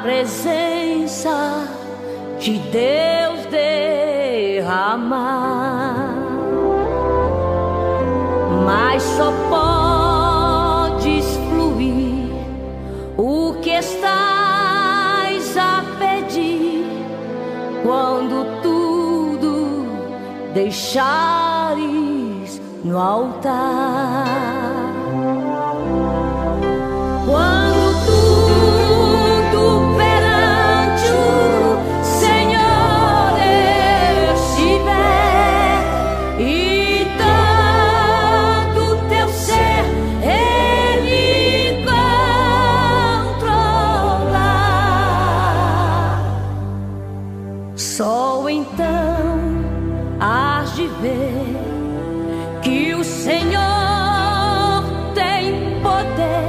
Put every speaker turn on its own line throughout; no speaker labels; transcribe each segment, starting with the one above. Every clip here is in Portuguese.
presença de Deus derramar, mas só podes fluir o que estás a pedir quando tudo deixares no altar. Quando tudo perante o Senhor estiver e todo teu ser Ele controlar, só então hás de ver que o Senhor tem poder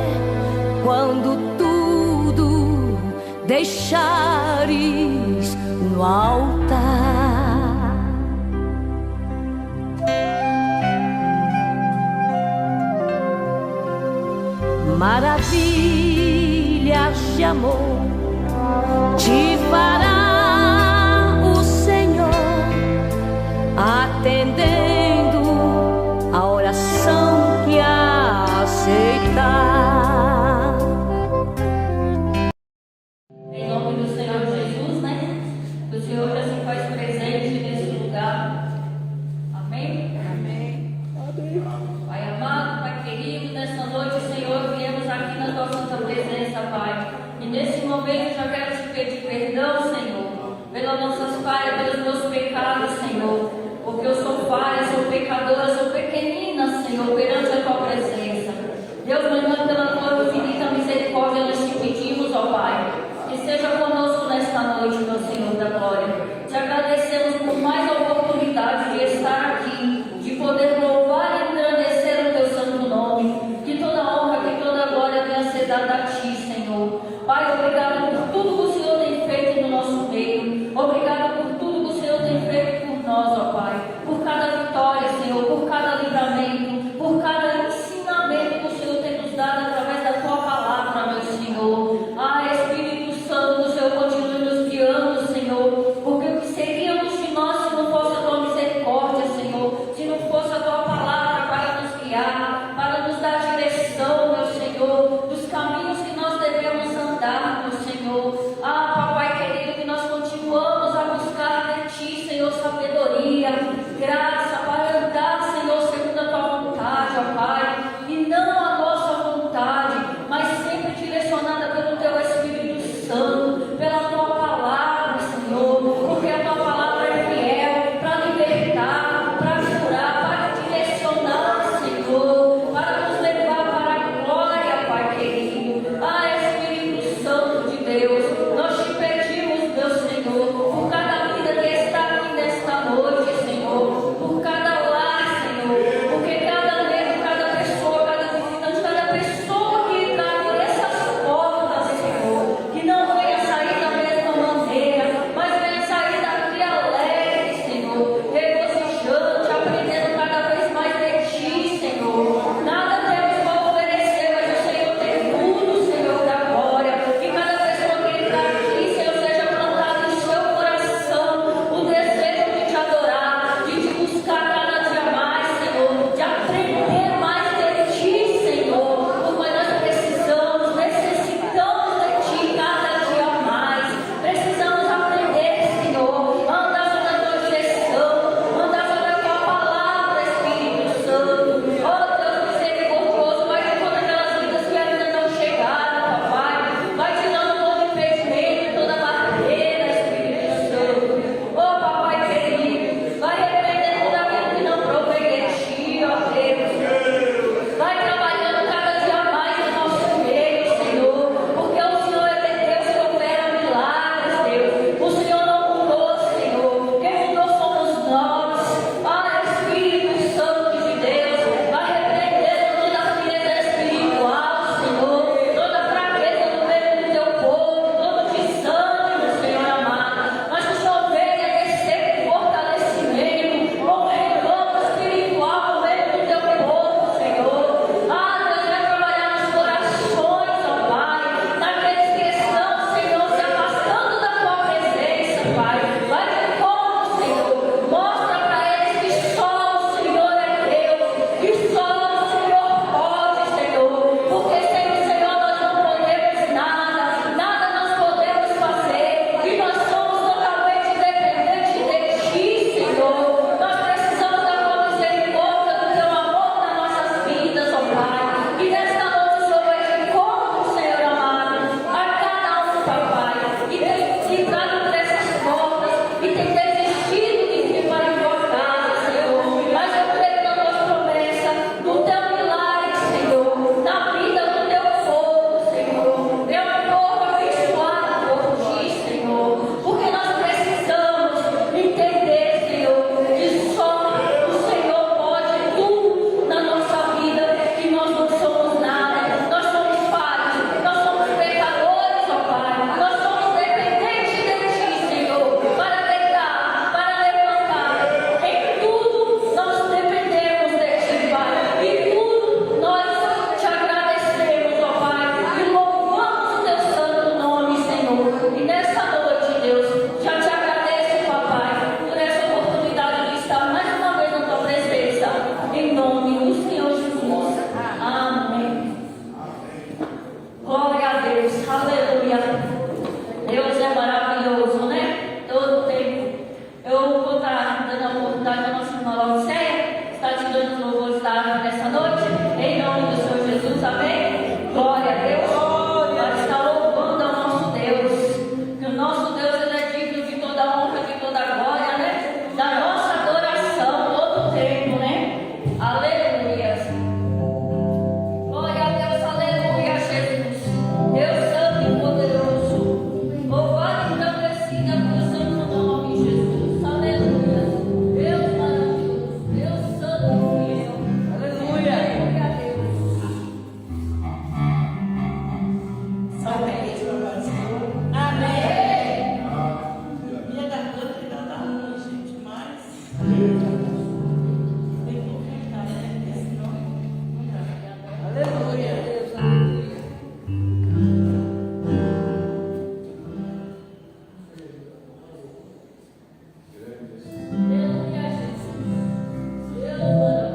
quando tudo deixares no altar. Maravilhas de amor te fará o Senhor, atendendo a oração que aceitar.
Em nome do Senhor Jesus, né? O Senhor já se faz presente nesse lugar. Amém? Amém. Pai amado, Pai querido, nessa noite, Senhor, viemos aqui na tua santa presença, Pai. E nesse momento já quero te pedir perdão, Senhor, pelas nossas falhas, pelos meus pecados, Senhor. Porque eu sou falha, sou pecadora, sou pequenina, Senhor, perante a tua presença. Deus, meu Deus, pela tua infinita misericórdia, nós te pedimos, ó Pai, que seja conosco nesta noite, meu Senhor da glória. Te agradecemos por mais a oportunidade de estar aqui, de poder louvar e engrandecer o teu santo nome. Que toda honra, que toda glória venha ser dada a ti, Senhor. Pai, obrigado por tudo que o Senhor tem feito no nosso meio. Obrigado por tudo que o Senhor tem feito por nós, ó Pai. Por cada vitória, Senhor, por cada livramento, por cada ensinamento que o Senhor tem nos dado através da tua palavra, meu Senhor. Ah, Espírito Santo, o Senhor continue nos guiando, Senhor, porque o que seríamos de nós se não fosse a tua misericórdia, Senhor, se não fosse a tua palavra para nos guiar, para nos dar direção, meu Senhor, dos caminhos que nós devemos andar, meu Senhor. Ah, papai querido, que nós continuamos a buscar de ti, Senhor, sabedoria, graça para andar, Senhor, segundo a tua vontade, ó Pai, e não a nossa vontade, mas sempre direcionada pelo teu Espírito Santo, pela tua palavra, Senhor, porque a tua palavra é fiel para libertar, para curar, para direcionar, Senhor. Aleluia. Deus, aleluia. Aleluia, Jesus. Deus,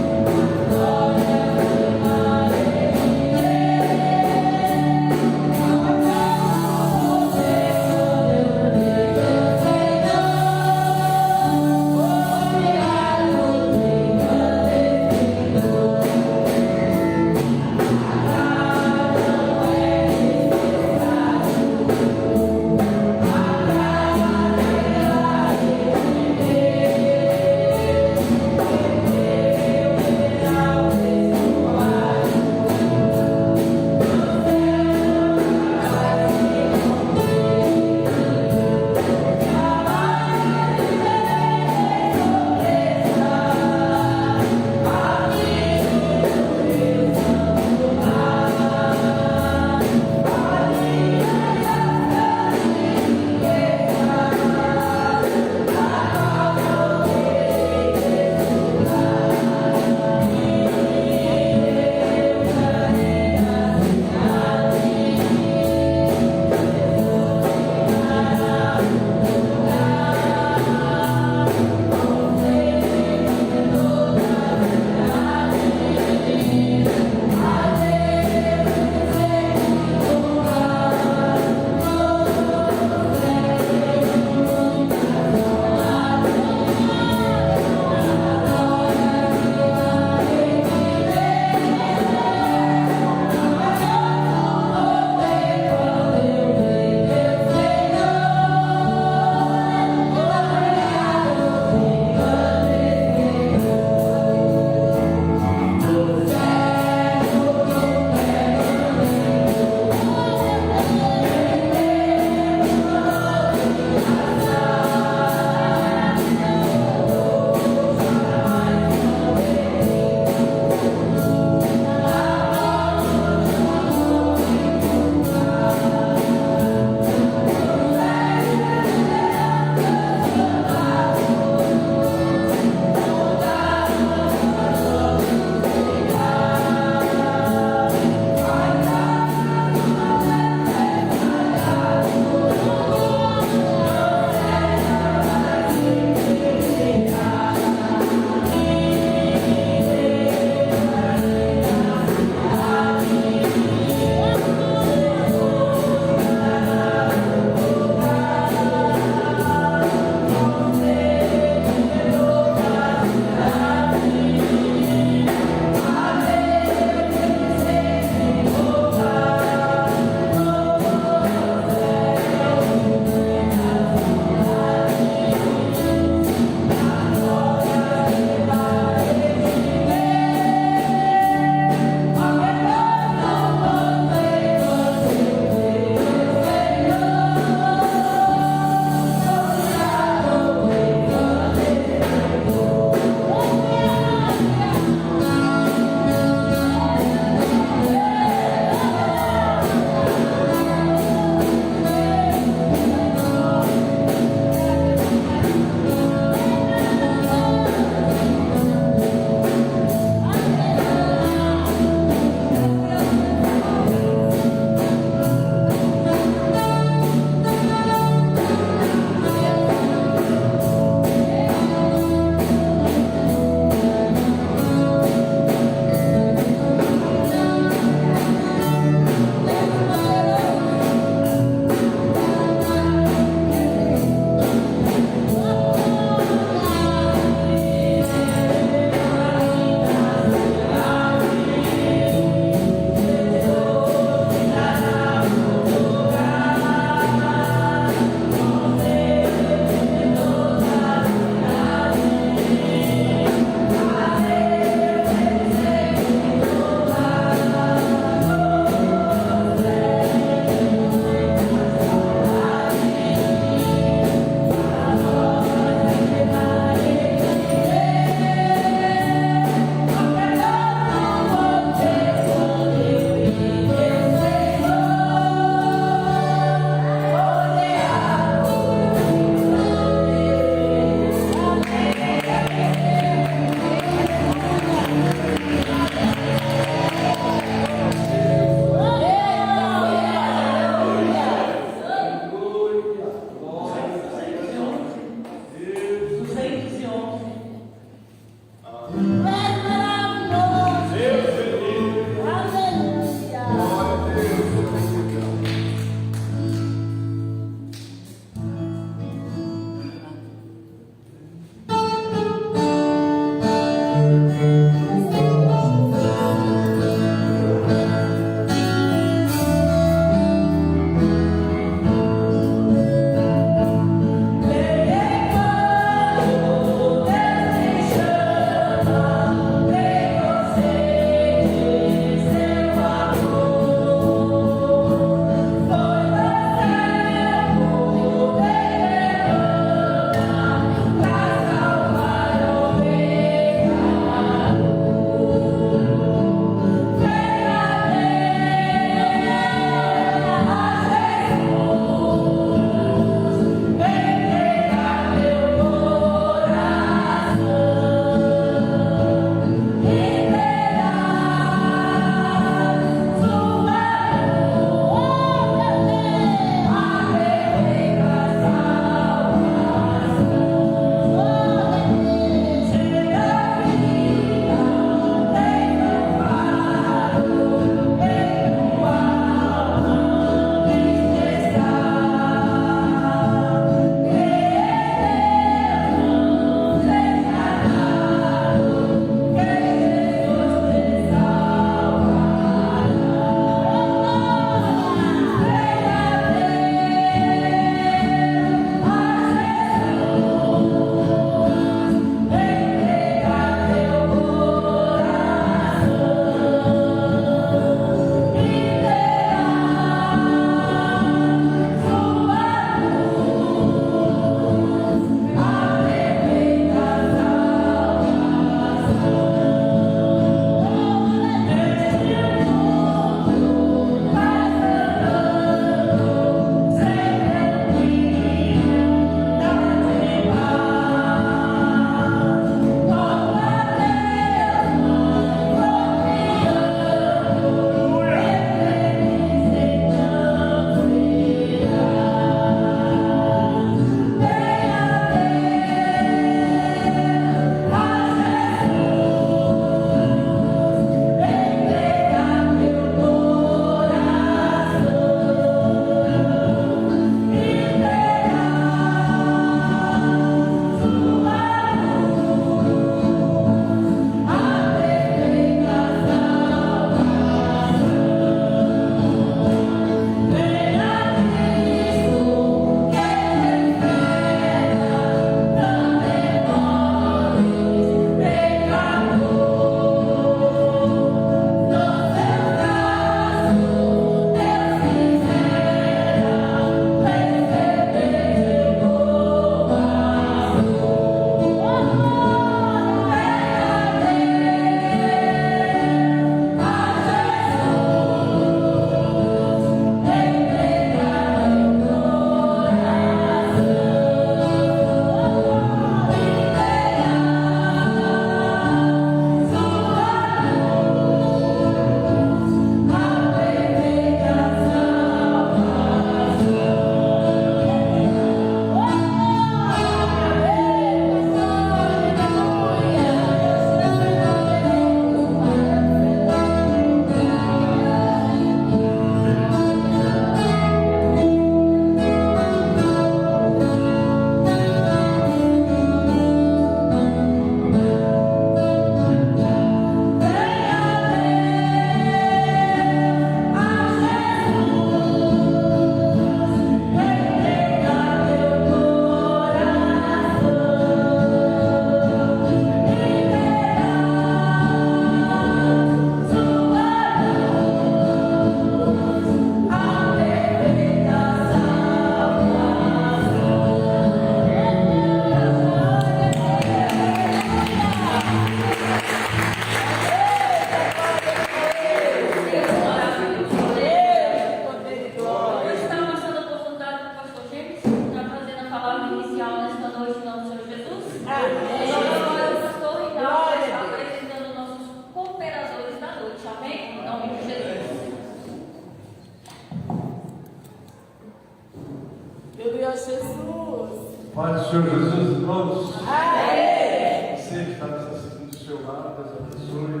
Paz do Senhor Jesus, irmãos.
Amém.
Você que está nos assistindo do seu lado, Deus abençoe.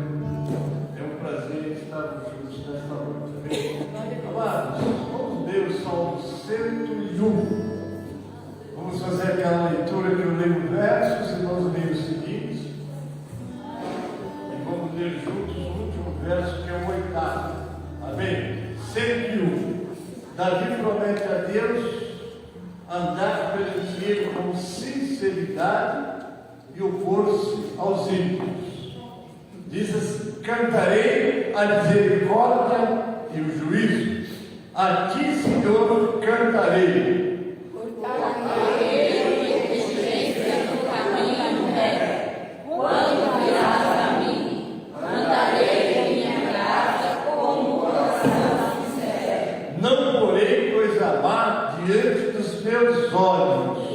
É um prazer estarmos juntos nesta noite. Amados, vamos ler o Salmo 101. Vamos fazer aquela leitura que eu leio versos e nós lemos os seguintes. E vamos ler juntos o último verso, que é o 8º. Amém? 101. Davi promete a Deus andar perante ele com sinceridade e opor-se aos ímpios. Diz assim: cantarei a misericórdia e o juízo. A ti, Senhor, cantarei.
Quando virás a mim, andarei em minha graça como um coração sincero.
Não porei coisa má diante dos meus olhos.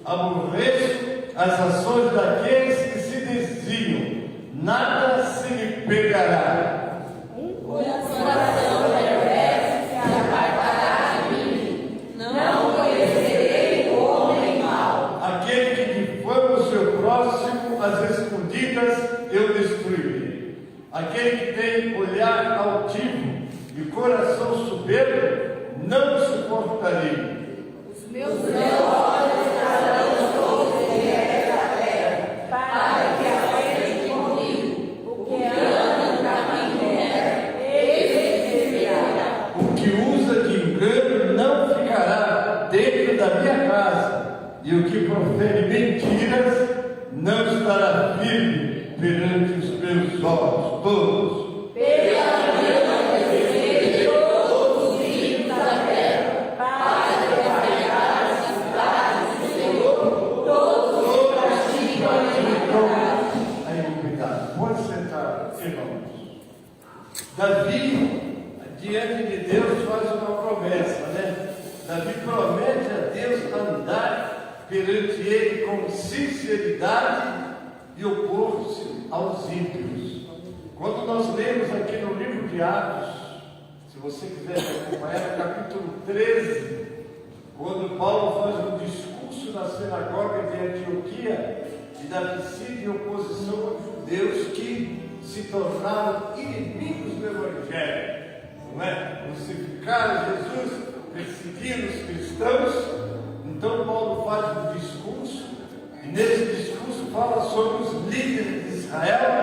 Aborreço as ações daqueles que se desviam. Nada se lhe pegará.
O coração perverso se apartará de mim. Não conhecerei o homem mau.
Aquele que difama o seu próximo, às escondidas eu destruirei. Aquele que tem olhar altivo e coração soberbo, não suportarei.
Os meus olhos estarão todos de terra, para que aprendem comigo. O que anda no caminho reto, esse desviará.
O que usa de engano não ficará dentro da minha casa, e o que profere mentiras não estará firme perante os meus olhos todos.
Pela manhã descerei todos os ímpios da terra, para defalhar as cidades do Senhor, todos os que praticam a iniquidade.
A iniquidade. Pode sentar, irmãos. Davi, diante de Deus, faz uma promessa, né? Davi promete a Deus andar perante ele com sinceridade e opor-se aos ímpios. Quando nós lemos aqui no livro de Atos, se você quiser acompanhar, no capítulo 13, quando Paulo faz um discurso na sinagoga de Antioquia e dá decide em oposição aos judeus que se tornaram inimigos do Evangelho, não é? Crucificaram Jesus, perseguiram os cristãos. Então Paulo faz um discurso, e nesse discurso fala sobre os líderes de Israel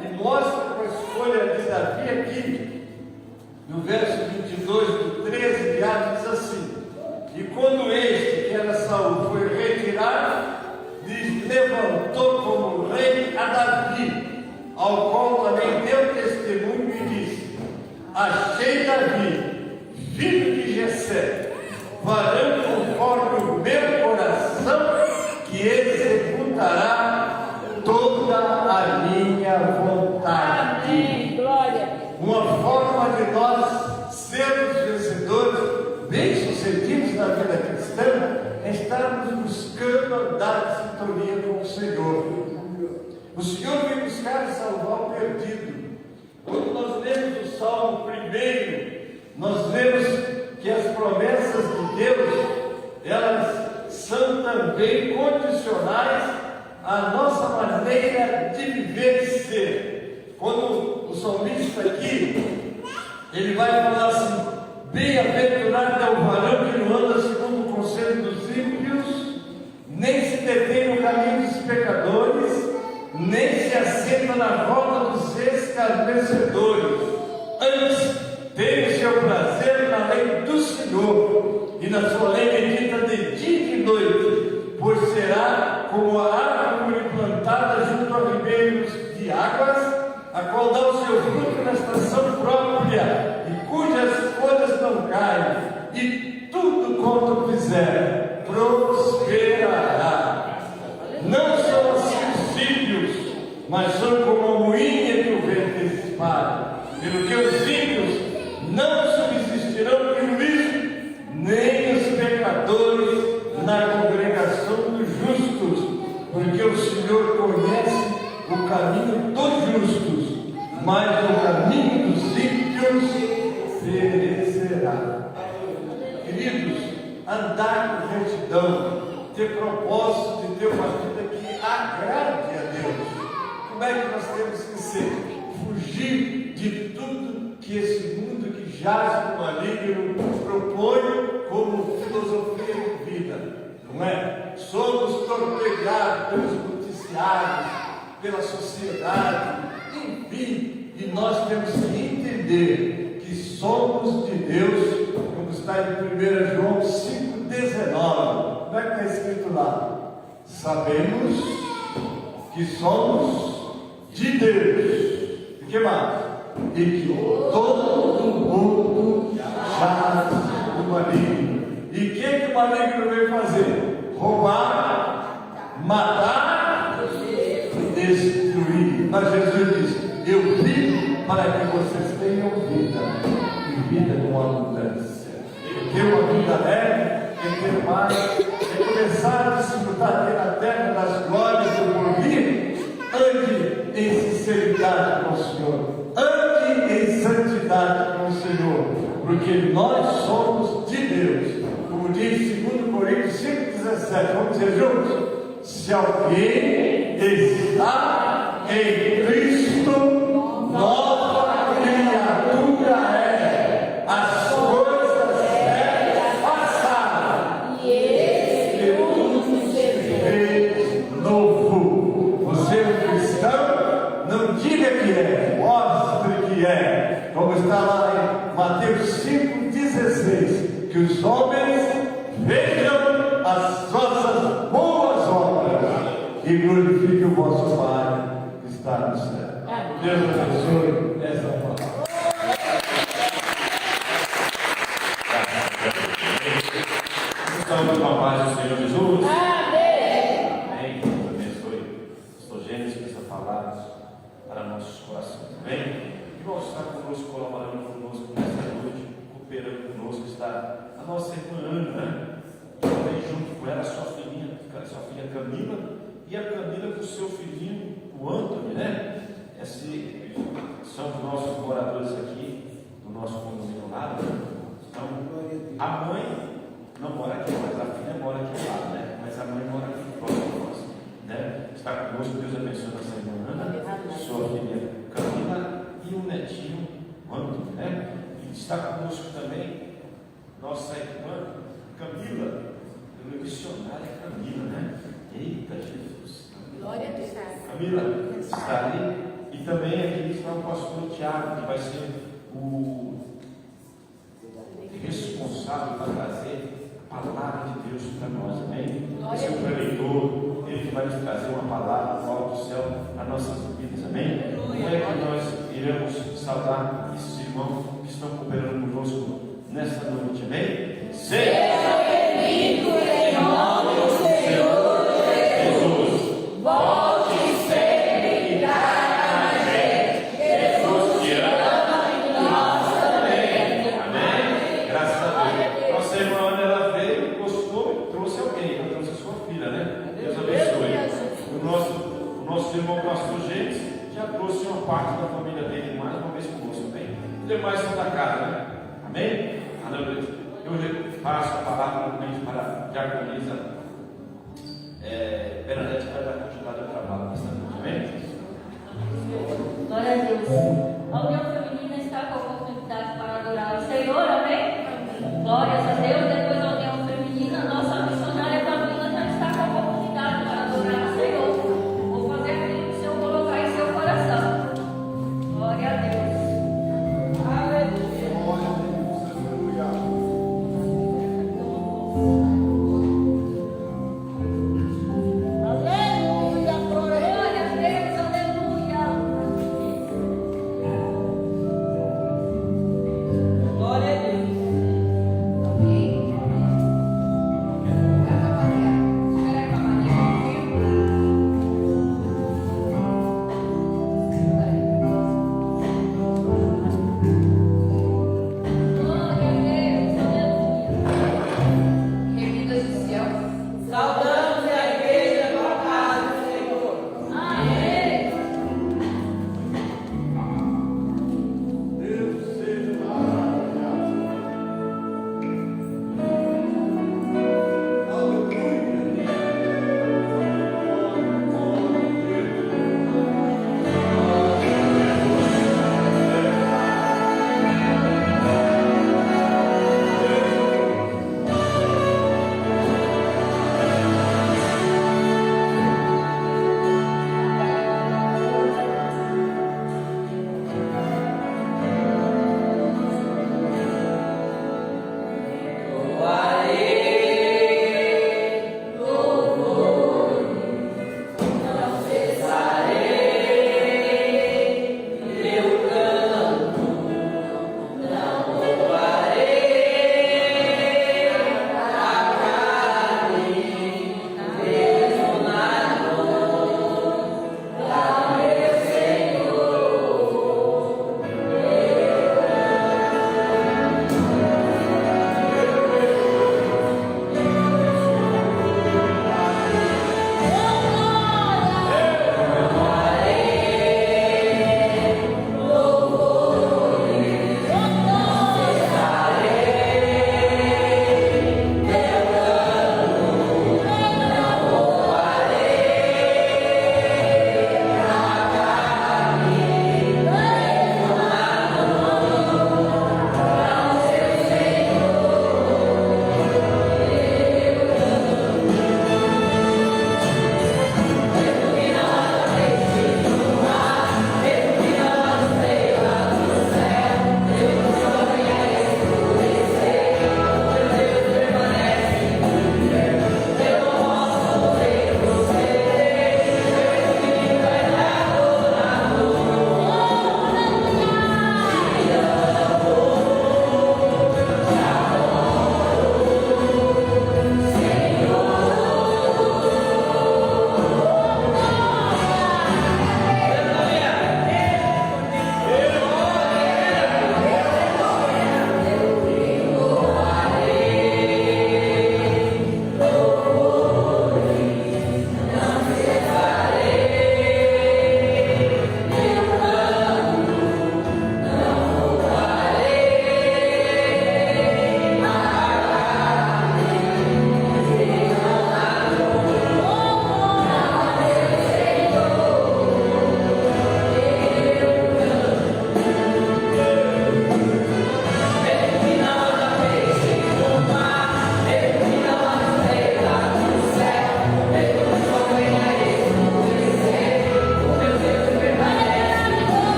e mostra com a escolha de Davi aqui, no verso 22 do 13 de Atos, diz assim: e quando este, que era Saul, foi retirado, lhes levantou como rei a Davi, ao qual também deu testemunho e disse: achei Davi, filho de Jessé, varão conforme o meu coração, que executará toda a minha vontade.
Amém. Glória.
Uma forma de nós sermos vencedores, bem-sucedidos na vida cristã, é estarmos buscando andar em sintonia com o Senhor. O Senhor vem buscar e salvar o perdido. Quando nós lemos o Salmo 1, nós vemos que as promessas de Deus, elas são também condicionais à nossa maneira de viver e ser. Quando o salmista aqui, ele vai falar assim: bem-aventurado é o varão que não anda segundo o conselho dos ímpios, nem se detém no caminho dos pecadores, nem se assenta na roda dos escarnecedores. Antes, tem o seu prazer na lei do Senhor, e na sua lei medita de dia e noite, pois será como a árvore plantada junto a ribeiros de águas, a qual dá o seu fruto na estação própria, e cujas folhas não caem, e tudo quanto fizer prosperará. Não são assim os ímpios, mas são como a moinha que o vento espalha. Pelo que os ímpios não subsistirão no juízo, nem os pecadores na congregação dos justos, porque o Senhor conhece o caminho dos justos, mas o caminho dos ímpios perecerá. Queridos, andar com retidão ter propósito, de ter uma vida que agrade a Deus. Como é que nós temos que ser? Fugir de tudo que esse mundo que jaz no maligno propõe como filosofia de vida, não é? Somos torpedeados pelos noticiários, pela sociedade, enfim, e nós temos que entender que somos de Deus, como está em 1 João 5,19. Como é que está escrito lá? Sabemos que somos de Deus. E que mais? E que todo mundo jaz no maligno. E o que o maligno veio fazer? Roubar, matar e destruir. Mas Jesus disse: eu vim para que vocês tenham vida, e vida com abundância. Ter uma vida leve, é ter mais, é começar a desfrutar aqui na terra das glórias do porvir. Ande em sinceridade com o Senhor, ande em santidade com o Senhor, porque nós somos de Deus. Como diz 2 Coríntios 5,17, vamos dizer juntos: se alguém está em Cristo, nova criatura é. As coisas velhas passaram, e tudo se fez novo. Você é um cristão? Não diga que é, mostre que é. Como está lá em Mateus 5,16, que os homens vejam as vossas boas obras e glorifiquem o vosso Pai que está no céu. Deus abençoe essa palavra.
Estamos com a paz do Senhor Jesus.
Amém.
Amém. Deus abençoe. Estou gênesis com essa palavra para nossos corações. Amém. Que vão estar conosco, colaborando conosco nessa noite, cooperando conosco, está a nossa irmã Ana, também junto com ela, sua filha Camila, e a Camila com o seu filhinho, o Antônio, né? Esses são os nossos moradores aqui do nosso condomínio lá. Então, a mãe não mora aqui, mas a filha mora aqui lá, né? Mas a mãe mora aqui próximo de nós, né? Está conosco, Deus abençoe nossa irmã Ana, sua filha Camila e o netinho Antônio, né? E está conosco também nossa irmã Camila, missionária Camila, né? Eita Jesus!
Glória a Deus.
Camila está ali. E também aqui está o pastor Tiago, que vai ser o responsável para trazer a palavra de Deus para nós, amém? Vai ser o preleitor, ele que vai nos trazer uma palavra do alto do céu para nossas vidas, amém? Como é que nós iremos saudar esses irmãos que estão cooperando conosco nesta noite, amém? Seja
bendito em nome do Senhor Jesus. Volte sempre e traga a gente. Jesus te ama e nós também.
amém? Graças a Deus. Nossa irmã Ana, ela veio, gostou e trouxe alguém, ela trouxe a sua filha, né? Deus abençoe. O nosso irmão pastor Gênesis já trouxe uma parte da família dele mais uma vez conosco, amém? Os demais são da casa, né? Amém? Aleluia. Eu passo a palavra novamente para a diaconisa Bernadette, para dar continuidade ao trabalho nesta noite, amém?
Glória a Deus. A União Feminina está com a oportunidade para adorar o Senhor, amém? Glórias a Deus. Depois da União Feminina, nossa missionária Camila já está com a oportunidade para adorar o Senhor. Vou fazer aquilo que o Senhor colocar em seu coração. Glória a Deus. Aleluia.
Aleluia, glória.
Glória a Deus, aleluia.
Glória a Deus.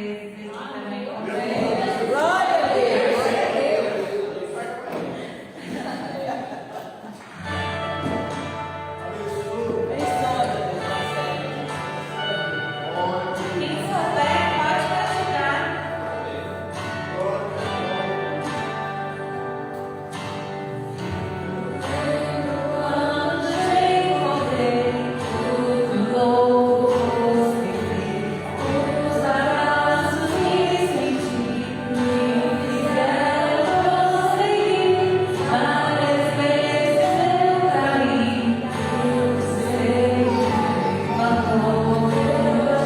vezes aqui também.
Glória a Deus.
Quem souber, pode me ajudar. Quando te encontrei, tudo louco, os abraços que senti me fizeram prosseguir. Várias vezes eu caí, eu sei, amor, eu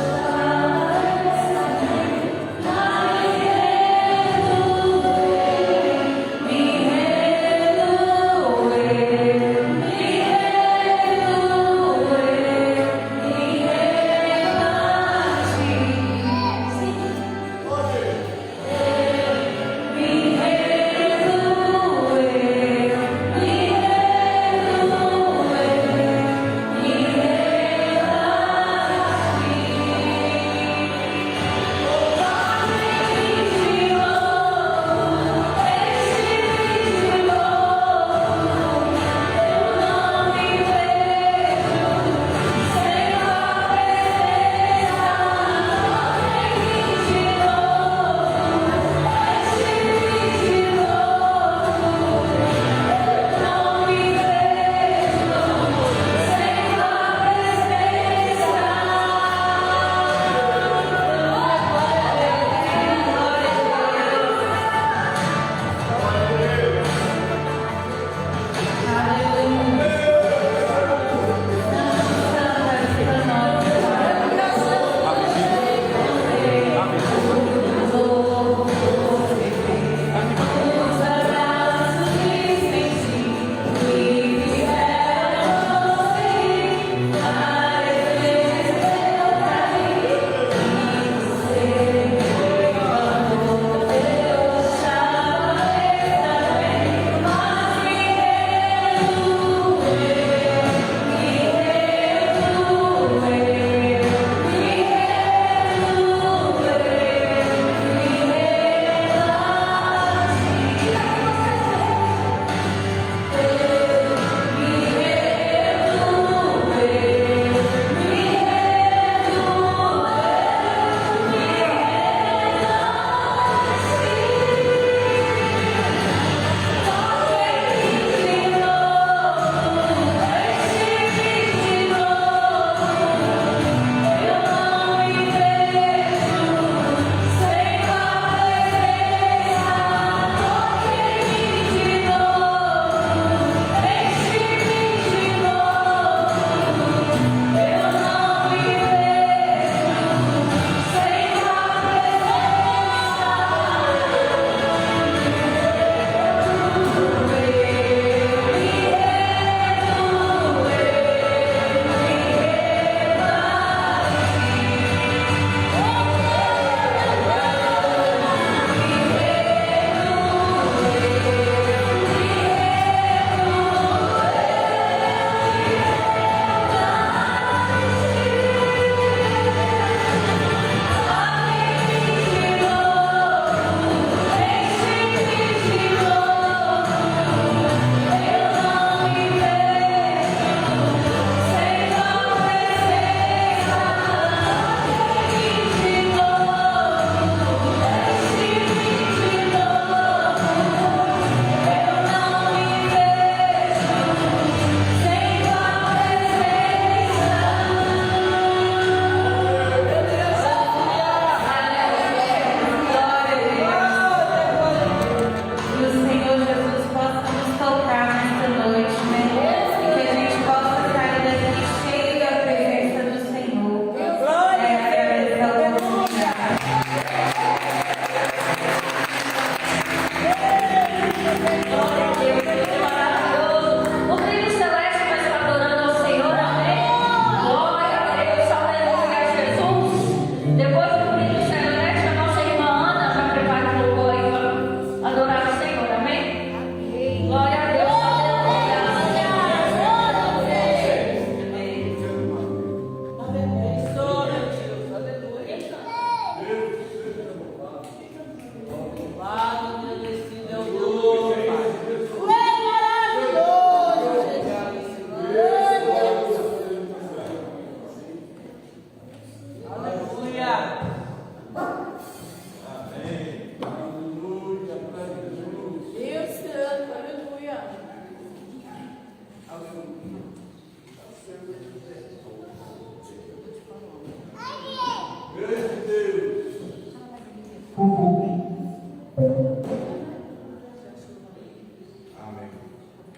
Amém.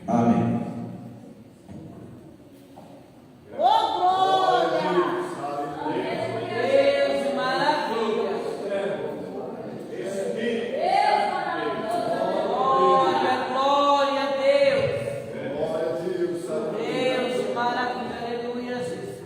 Amém.
Ô, glória! Deus, maravilha! Glória, glória a Deus! Deus, maravilha, aleluia, Jesus!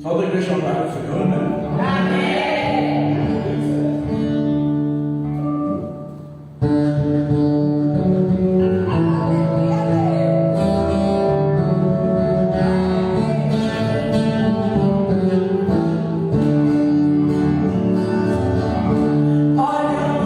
Só da igreja honrar o Senhor, né?
Olha o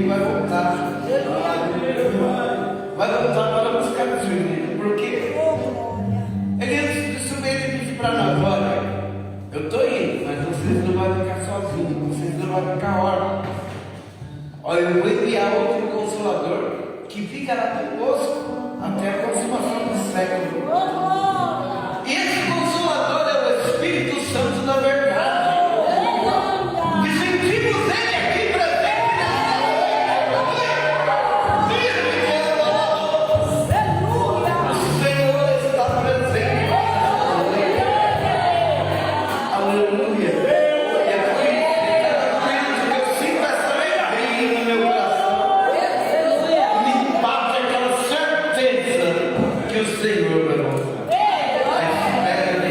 ele vai voltar. Vai voltar para buscar os filhos. Porque ele disse para nós: olha, eu estou indo, mas vocês não vão ficar sozinhos, vocês não vão ficar órfãos. Olha, eu vou enviar outro consolador que ficará conosco até a consumação do século. Esse consolador é o Espírito Santo da verdade. E sentimos ele aqui presente o Senhor está presente. Aleluia. E é por isso que eu sinto essa alegria no meu coração. Me bate aquela certeza que o Senhor vai voltar. A espera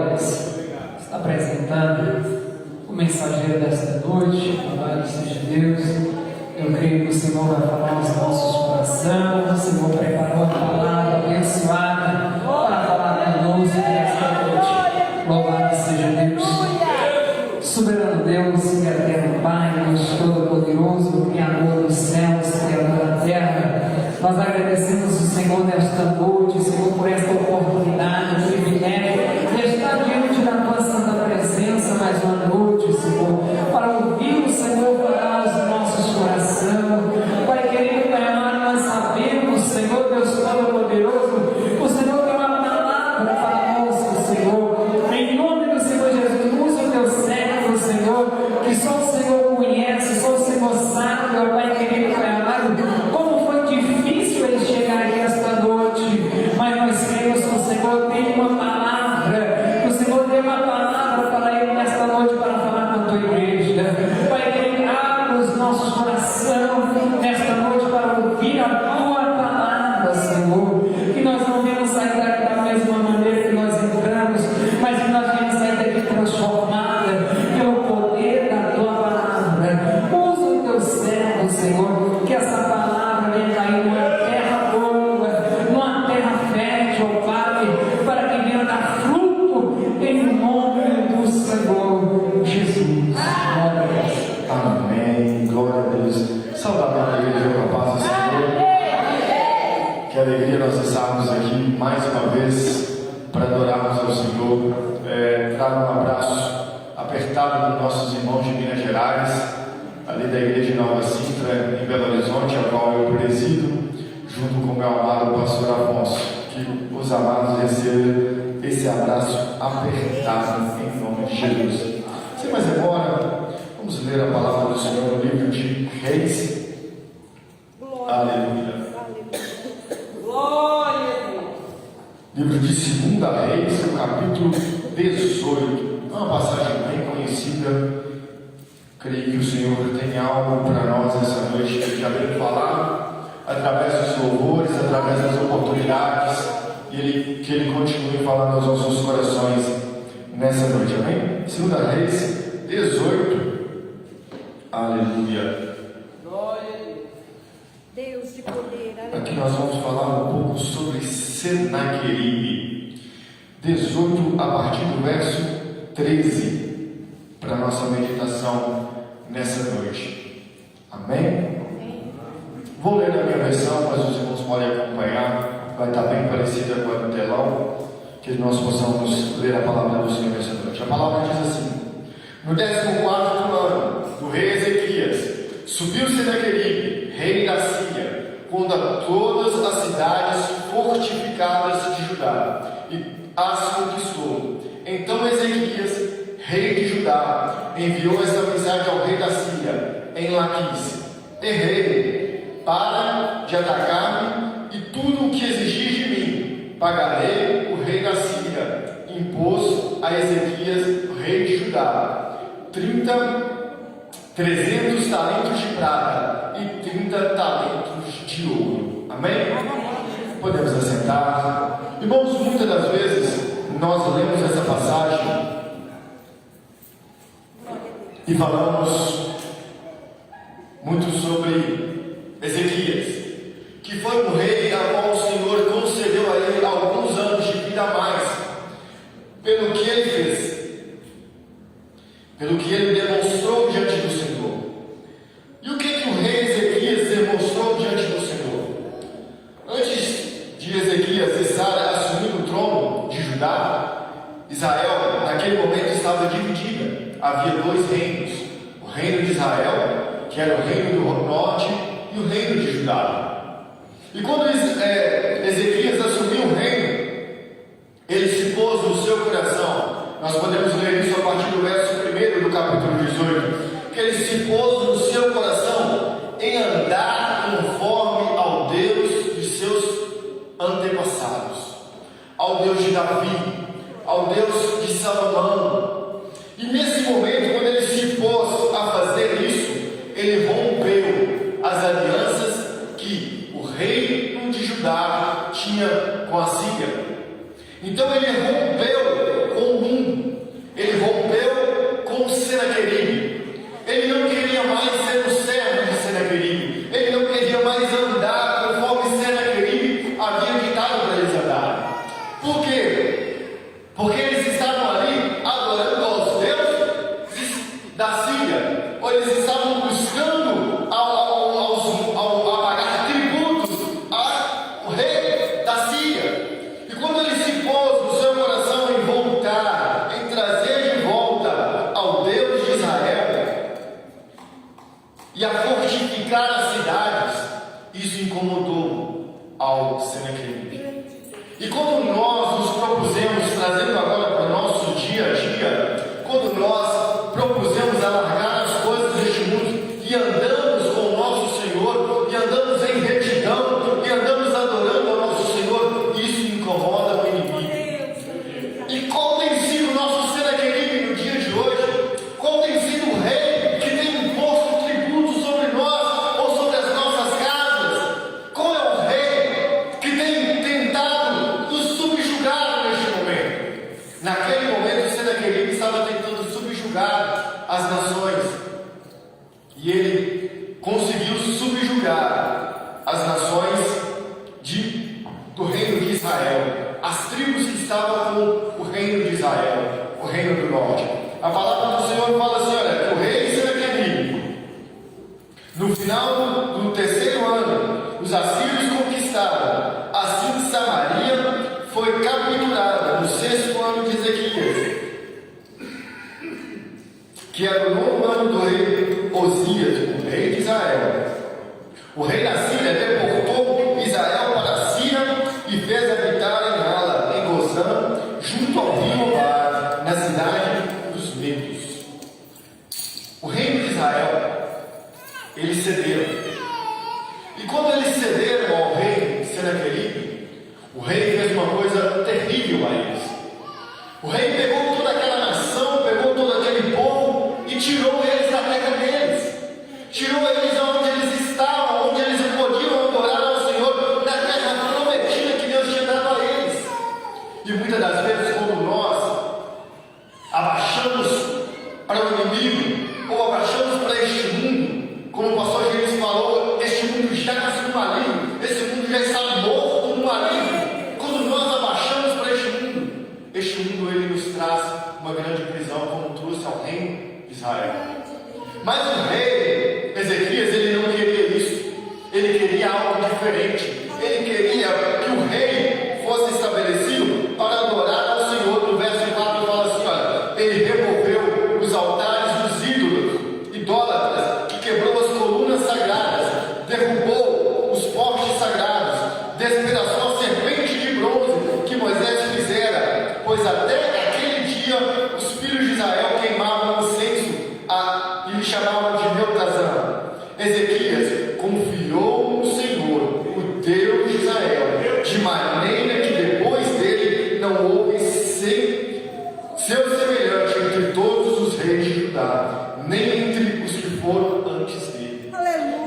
Glórias está apresentando o mensageiro desta noite. Louvado seja Deus. Eu creio que o Senhor vai falar aos nossos corações. O Senhor preparou a palavra abençoada para falar conosco nesta noite. Louvado seja Deus. Soberano Deus e eterno Pai, Deus Todo-Poderoso, Criador dos céus, Criador da terra, nós agradecemos o Senhor nesta noite, Senhor, por esta oportunidade, o privilégio de estar diante da Tua Santa Presença mais uma noite, Senhor, para ouvir o Senhor falar aos nossos corações. Pai querido, Pai amado, nós sabemos, Senhor, Deus Todo-Poderoso, o Senhor tem uma palavra para nós, Senhor, em nome do Senhor Jesus, usa o Teu servo, Senhor, que só o Senhor conhece, só o Senhor sabe, ó Pai querido, Pai amado, como foi difícil ele chegar aqui esta noite, mas nós cremos que o Senhor tem uma palavra, que o Senhor tem uma palavra para ele nesta noite para falar com a Tua igreja. Pai querido, abre os nossos corações nesta noite para ouvir a Tua palavra, Senhor, que nós não venhamos sair daqui da mesma maneira que nós entramos, mas que nós venhamos sair daqui transformada pelo poder da Tua palavra. Usa o Teu servo, Senhor, que essa palavra venha cair numa terra boa, numa terra fértil, Pai, para que venha dar fruto em nome do Senhor Jesus. Glória a Deus.
Amém, glória a Deus. Saudar a igreja com a paz do Senhor. Que alegria nós estarmos aqui mais uma vez para adorarmos ao Senhor. Trago um abraço apertado dos nossos irmãos de Minas Gerais, ali da igreja de Nova Sintra, em Belo Horizonte, a qual eu presido, junto com o meu amado pastor Afonso. Que os amados recebam esse abraço apertado em nome de Jesus. Sem mais demora, vamos ler a palavra do Senhor no livro de Reis. Aleluia.
Glória a Deus.
Livro de 2 Reis, o capítulo 18. É uma passagem bem conhecida. Creio que o Senhor tem algo para nós essa noite, que já veio falar através dos louvores, através das oportunidades, e que Ele continue falando aos nossos corações nessa noite, amém? 2 Reis 18. Aleluia.
Glória a Deus. Deus de poder.
Aqui nós vamos falar um pouco sobre Senaqueribe. 18 a partir do verso 13, para a nossa meditação nessa noite. Amém? Vou ler a minha versão, mas os irmãos podem acompanhar, vai estar bem parecida com a do telão, que nós possamos ler a palavra do Senhor nessa noite. A palavra diz assim: no 14º ano do rei Ezequias, subiu Senaqueribe, rei da Síria, contra todas as cidades fortificadas de Judá, e as conquistou. Então Ezequias, rei de Judá, enviou esta mensagem ao rei da Síria, em Laquis: rei, para de atacar-me, e tudo o que exigir de mim, pagarei o rei da Síria. Impôs a Ezequias, rei de Judá, 300 talentos de prata e 30 talentos de ouro. Amém? Podemos assentar. Irmãos, muitas das vezes nós lemos essa passagem e falamos muito sobre Ezequias, que foi um rei a qual o Senhor concedeu a ele alguns anos de vida a mais, pelo que ele fez, pelo que ele demonstrou diante do Senhor. E o que o rei Ezequias demonstrou diante do Senhor? Antes de Ezequias e Sara assumir o trono de Judá, Israel naquele momento estava dividida. Havia 2 reinos: o reino de Israel, que era o reino do norte, e o reino de Judá. E quando Ezequias assumiu o reino, ele se pôs no seu coração. Nós podemos ler isso a partir do verso 1 do capítulo 18, que ele se pôs no seu coração em andar conforme ao Deus de seus antepassados, ao Deus de Davi, ao Deus de Salomão. E nesse momento, quando ele se pôs a fazer isso, ele rompeu as alianças que o reino de Judá tinha com a Síria. Então ele rompeu com um da Síria, ou eles estavam buscando pagar tributos ao rei da Síria. E quando ele se pôs no seu coração em voltar, em trazer de volta ao Deus de Israel e a fortificar as cidades, isso incomodou ao Senaqueribe. E quando nós nos propusemos, trazendo agora para o nosso dia a dia, quando nós propusemos alargar as coisas deste mundo e andamos com o nosso Senhor, e andamos em retidão, e andamos adorando ao nosso Senhor, isso incomoda o inimigo. E qual tem sido o nosso Senaqueribe no dia de hoje? Qual tem sido o rei que tem imposto tributo sobre nós ou sobre as nossas casas? Qual é o rei que tem tentado nos subjugar neste momento? Naquele momento, o Senaqueribe estava tentando subjugar as nações, e ele conseguiu subjugar as nações do reino de Israel, as tribos que estavam com o reino de Israel, o reino do norte. A palavra do Senhor fala assim: olha, que o rei Senaqueribe, no final do terceiro ano, os assírios conquistaram. Assim Samaria foi capturada no sexto ano de Ezequias, que era o novo ano do rei Osias, o rei de Israel. O rei da Síria deportou Israel para a Síria e fez habitar em Hala, em Gozã, junto ao rio Obar, na cidade dos Medos. O reino de Israel, eles cederam. E quando eles cederam ao rei Senaqueribe, o rei fez uma coisa terrível a eles. O rei pegou toda aquela nação, pegou todo aquele povo e tirou eles da terra deles. Tirou eles aonde eles estavam, onde eles podiam adorar ao Senhor, na terra prometida que Deus tinha dado a eles. E muitas das vezes, quando nós abaixamos para o inimigo, ou abaixamos para este mundo, como o pastor Jesus falou, este mundo já nasce no maligno, esse mundo já está morto no maligno. Quando nós abaixamos para este mundo ele nos traz uma grande prisão, como trouxe ao reino de Israel. Mas o rei Ezequias, ele não queria isso. Ele queria algo diferente. Ele queria que o rei fosse estabelecido para adorar ao Senhor. No verso 4 fala assim: olha, ele removeu os altares dos ídolos idólatras, que quebrou as colunas sagradas, derrubou os postes sagrados, despedaçou a serpente de bronze que Moisés fizera, pois até aquele dia os filhos de Israel queimavam incenso e lhe chamavam de Beltazã. Ezequias confiou no Senhor, o Deus de Israel, de maneira que depois dele não houve seu semelhante entre todos os reis de Judá, nem entre os que foram antes dele.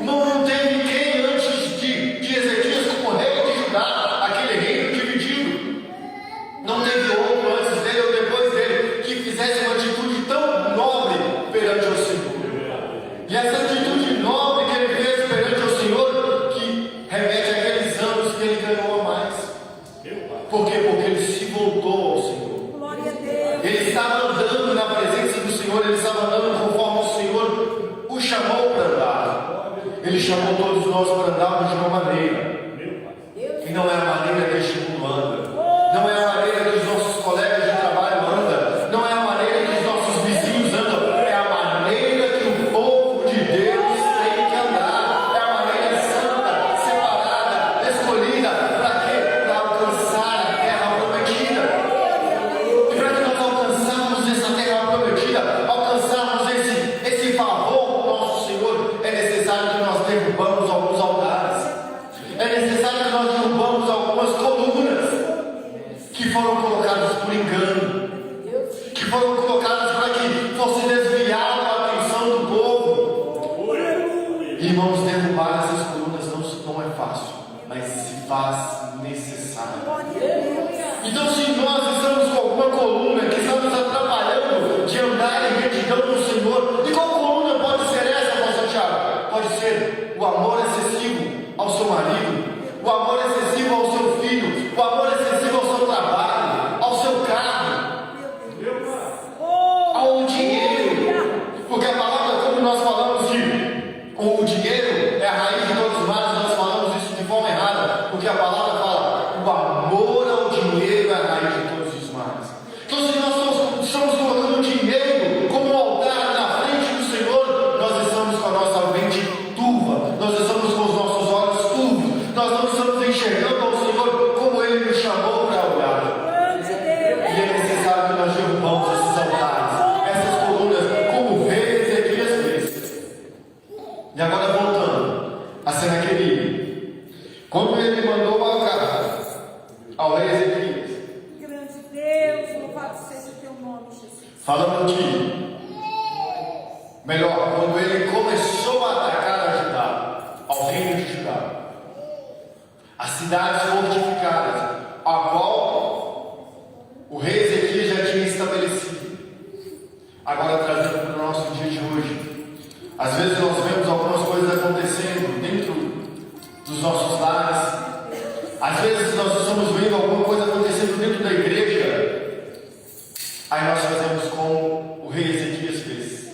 Não teve quem antes de Ezequias como rei de Judá, aquele reino dividido. Não teve outro antes dele ou depois dele que fizesse uma atitude tão nobre perante o Senhor. E essa atitude nobre que ele fez perante o Senhor, que remete àqueles anos que ele ganhou a mais. Por quê? Porque ele se voltou ao Senhor. Ele estava andando na presença do Senhor, ele estava andando conforme o Senhor o chamou para andar. Ele chamou todos nós para andarmos de uma maneira. E não é a maneira que este mundo anda. Não é a maneira que os nossos colegas de trabalho andam. Não é a maneira que os nossos vizinhos andam. É a maneira que o povo de Deus tem que andar. É a maneira santa, separada, escolhida. Para quê? Para alcançar a terra prometida. E para que nós alcançarmos essa terra prometida, alcançarmos esse favor do nosso Senhor, é necessário que nós derrubamos alguns altares. É necessário que nós derrubamos algumas colunas que foram colocadas por engano, que foram colocadas para que fosse desviada a atenção do povo. Irmãos, derrubar essas colunas não é fácil, mas se faz necessário. Então, se nós estamos com alguma coluna que está nos atrapalhando de andar em retidão no Senhor, e qual coluna pode ser essa, pastor Tiago? Pode ser o amor excessivo ao seu marido, o amor excessivo ao seu filho, o amor excessivo ao seu trabalho, ao seu carro. falando que, melhor, quando ele começou a atacar a Judá, ao reino de Judá, as cidades fortificadas, a qual o rei Ezequias já tinha estabelecido. Agora trazendo para o nosso dia de hoje, às vezes nós vemos algumas coisas acontecendo dentro dos nossos lares, às vezes nós estamos vendo alguma coisa acontecendo dentro da igreja, aí nós fazemos como o rei Ezequias fez,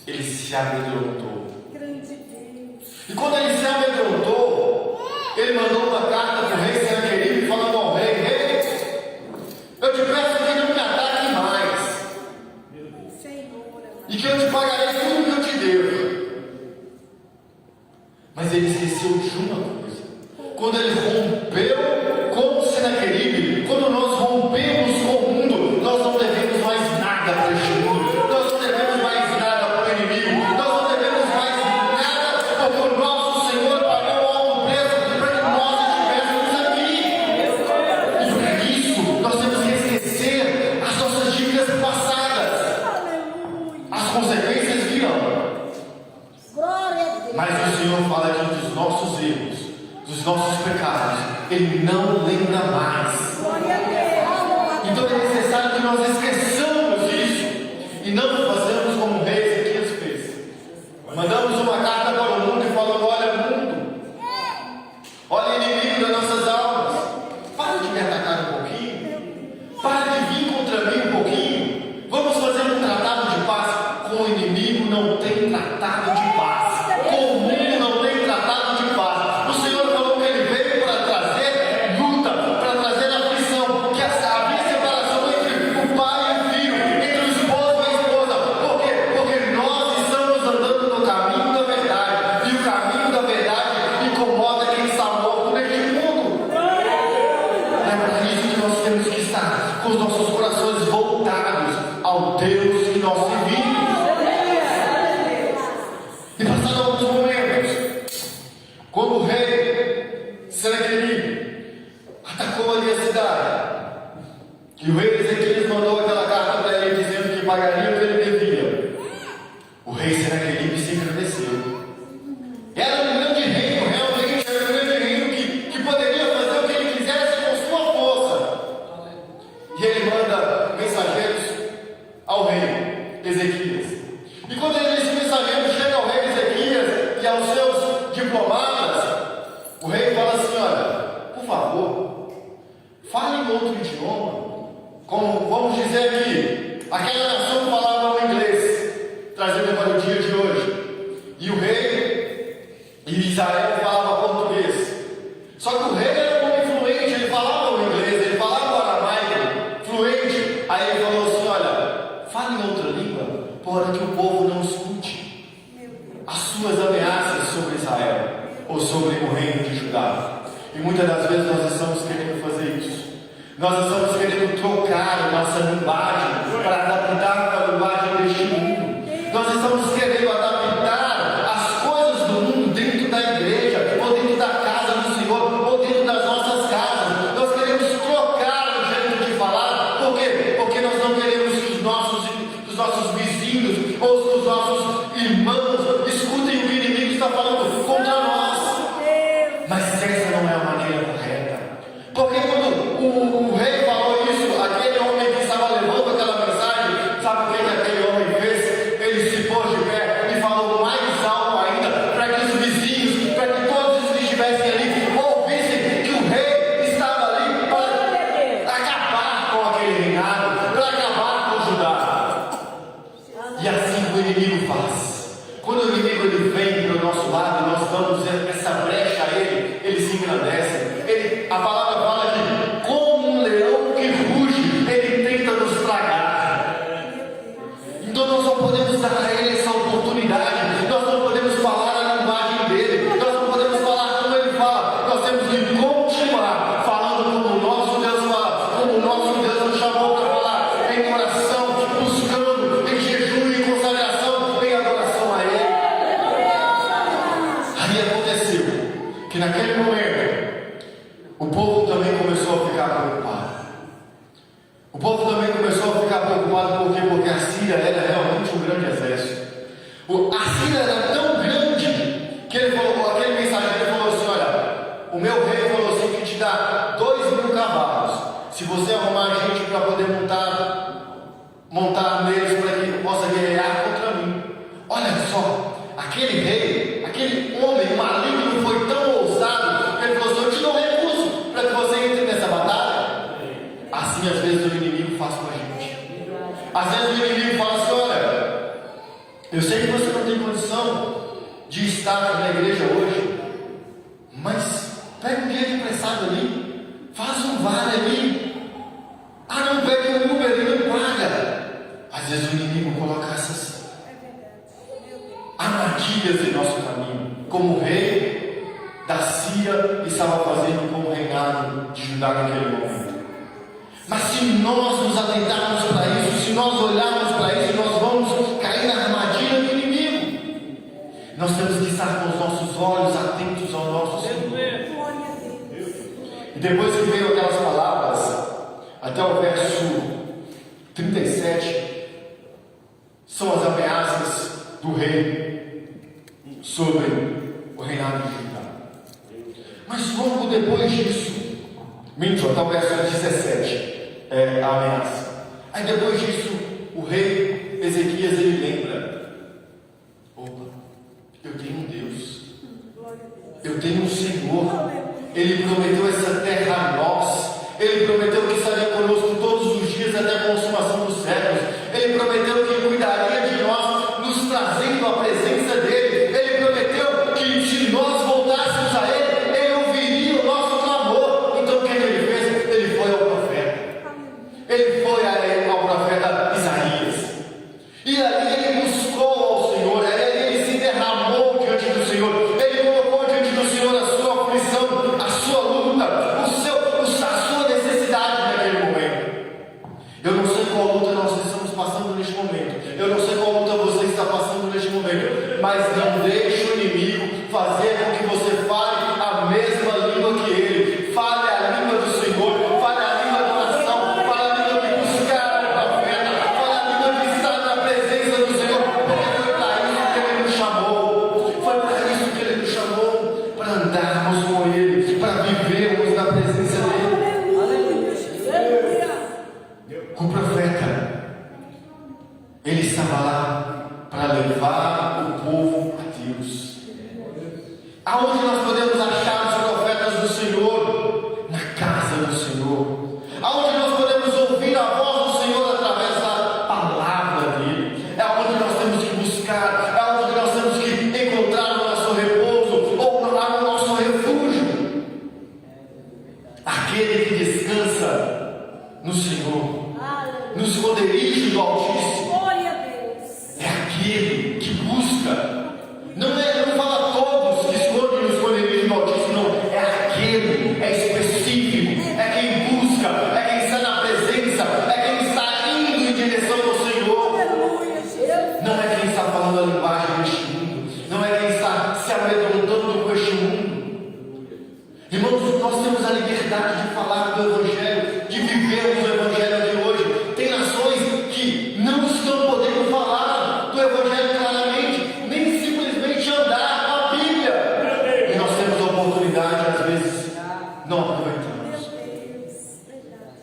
ele se amedrontou. E quando ele se amedrontou, ele mandou uma carta para o rei Senaqueribe falando ao rei: rei, eu te peço que não me ataque mais, e que eu te pagarei tudo que eu te devo. Mas ele esqueceu de uma coisa: quando ele rompeu com o Senaqueribe, quando nós rompemos com o mundo, nós não devemos mais nada para este mundo, nós não devemos mais nada para o inimigo, nós não devemos mais nada, porque o nosso Senhor pagou alto preço para que nós estivéssemos aqui. E por isso nós temos que esquecer as nossas dívidas passadas. As consequências virão, mas o Senhor fala aqui dos nossos erros, dos nossos pecados, Ele não lembra mais. Então é necessário que nós esqueçamos isso e não fazemos como o rei Ezequias fez. Mandamos uma carta para o mundo e falando: olha mundo, olha inimigo das nossas almas, para de me atacar um pouquinho, para de vir contra mim um pouquinho, vamos fazer um tratado de paz. Com o inimigo não tem tratado de paz, com o mundo não tem tratado de paz. O Senhor falou que Ele veio para trazer luta, para trazer aflição, que havia separação entre o pai e o filho, entre o esposo e a esposa. Por quê? Porque nós estamos andando no caminho da verdade, e o caminho da verdade incomoda quem está morto neste mundo. É para isso que nós temos que estar com os nossos corações voltados ao Deus que nós servimos. E passaram alguns momentos, quando o rei Senaqueribe atacou ali a cidade, e o rei Ezequias mandou aquela carta para ele dizendo que pagaria o que ele devia, o rei Senaqueribe se engrandeceu. Era um grande reino, realmente era um grande reino que poderia fazer o que ele quisesse com sua força. E ele manda mensageiros ao rei Ezequias. E quando esse mensageiro chega ao rei Ezequias e aos seus diplomatas, o rei fala assim: olha, por favor, fale em outro idioma. Como vamos dizer aqui, aquela nação falava o inglês, trazendo para o dia de hoje. E o rei e Israel falava português. Só que o rei era um homem fluente, ele falava o inglês, ele falava o aramaico fluente. Aí ele falou assim: olha, fale em outra língua, para que o povo não escute as suas ameaças sobre Israel ou sobre o reino de Judá. E muitas das vezes nós estamos querendo fazer isso. Nós estamos querendo trocar a nossa linguagem para adaptar para a linguagem deste mundo. Nós estamos querendo adaptar as coisas do mundo dentro da igreja, ou dentro da casa do Senhor, ou dentro das nossas casas. Nós queremos trocar o jeito de falar. Por quê? Porque nós não queremos que os nossos vizinhos ou os nossos irmãos escutem o que o inimigo está falando contra nós. Mas essa não é a maneira correta. Porque quando o rei falou isso, aquele homem que estava levando aquela mensagem, sabe o que aquele homem fez? Ele se pôs de pé e falou mais alto ainda, para que os vizinhos, para que todos os que estivessem ali ouvissem que o rei estava ali para acabar com aquele reinado, para acabar com Judá. E assim o inimigo faz. Quando o inimigo ele vem para o nosso lado, nós damos essa brecha a ele se engrandece. A palavra fala que, como um leão que ruge, ele tenta nos tragar. Então nós não podemos dar a ele essa oportunidade, nós não podemos falar a linguagem dele, nós não podemos falar como ele fala, nós temos que continuar falando como o nosso Deus fala, como o nosso Deus nos chamou para falar, em oração, buscando, em jejum e consagração, em adoração a ele. Aí aconteceu que naquele momento montar neles para que possa guerrear contra mim. Olha só, aquele rei, aquele homem maligno foi tão ousado que ele falou assim: eu te dou recurso para que você entre nessa batalha. Assim às vezes o inimigo faz com a gente. Às vezes o inimigo fala assim: olha, eu sei que você não tem condição de estar na igreja hoje, mas pega um dinheiro emprestado ali, faz um vale ali. Ah, não, pega um Uber e não paga. Às vezes o inimigo coloca essas armadilhas em nosso caminho, como o rei da Síria estava fazendo com o reinado de Judá naquele momento. Mas se nós nos atentarmos para isso, se nós olharmos para isso, nós vamos cair na armadilha do inimigo. Nós temos que estar com os nossos olhos atentos ao nosso Senhor. E depois que veio aquelas palavras, até o verso 37, são as ameaças do rei sobre o reinado de Judá. Mas logo depois disso, até o verso 17, é a ameaça. Aí depois disso, o rei Ezequias, ele lembra: opa, eu tenho um Deus, eu tenho um Senhor. Ele prometeu essa terra a nós. Ele prometeu que estaria conosco todos os dias até a consumação dos séculos. Ele prometeu que cuidaria de nós, nos trazendo a presença dele. Ele prometeu que se nós voltássemos a ele, ele ouviria o nosso clamor. Então o que ele fez? Ele foi ao profeta. Ele foi ao profeta Isaías. E ali ele buscou ao Senhor. Ele se derramou diante do Senhor. Ele colocou diante do Senhor a sua aflição, a sua luta, a sua necessidade naquele momento. Eu não sei qual luta nós estamos passando neste momento. Eu não sei qual luta você está passando neste momento. Mas não deixe o inimigo fazer com que você fale a mesma língua que ele. Fale a língua do Senhor. Fale a língua da oração. Fale a língua de buscar o profeta. Fale a língua de estar na presença do Senhor. Porque foi para isso que ele nos chamou. Foi para isso que ele nos chamou. Para andarmos com ele. Para vivermos na presença dele. O profeta, ele estava lá para levar o povo a Deus. Aonde nós podemos achar os profetas do Senhor? Na casa do Senhor. Aonde nós podemos ouvir a voz do Senhor através da palavra dele? É onde nós temos que buscar, é onde nós temos que encontrar o nosso repouso ou o nosso refúgio. Aquele que descansa no Senhor, nos esconderijos do Altíssimo, é aquele que busca. Não fala todos que escondem nos esconderijos do Altíssimo, não. É aquele, é específico, é quem busca, é quem está na presença, é quem está indo em direção ao Senhor. Não é quem está falando a linguagem deste mundo, não é quem está se amedrontando com este mundo. Irmãos, nós temos a liberdade de falar do Evangelho, de vivermos o Evangelho de hoje. Tem nações que não estão podendo falar do Evangelho claramente, nem simplesmente andar com a Bíblia. E nós temos a oportunidade, às vezes, não aproveitamos.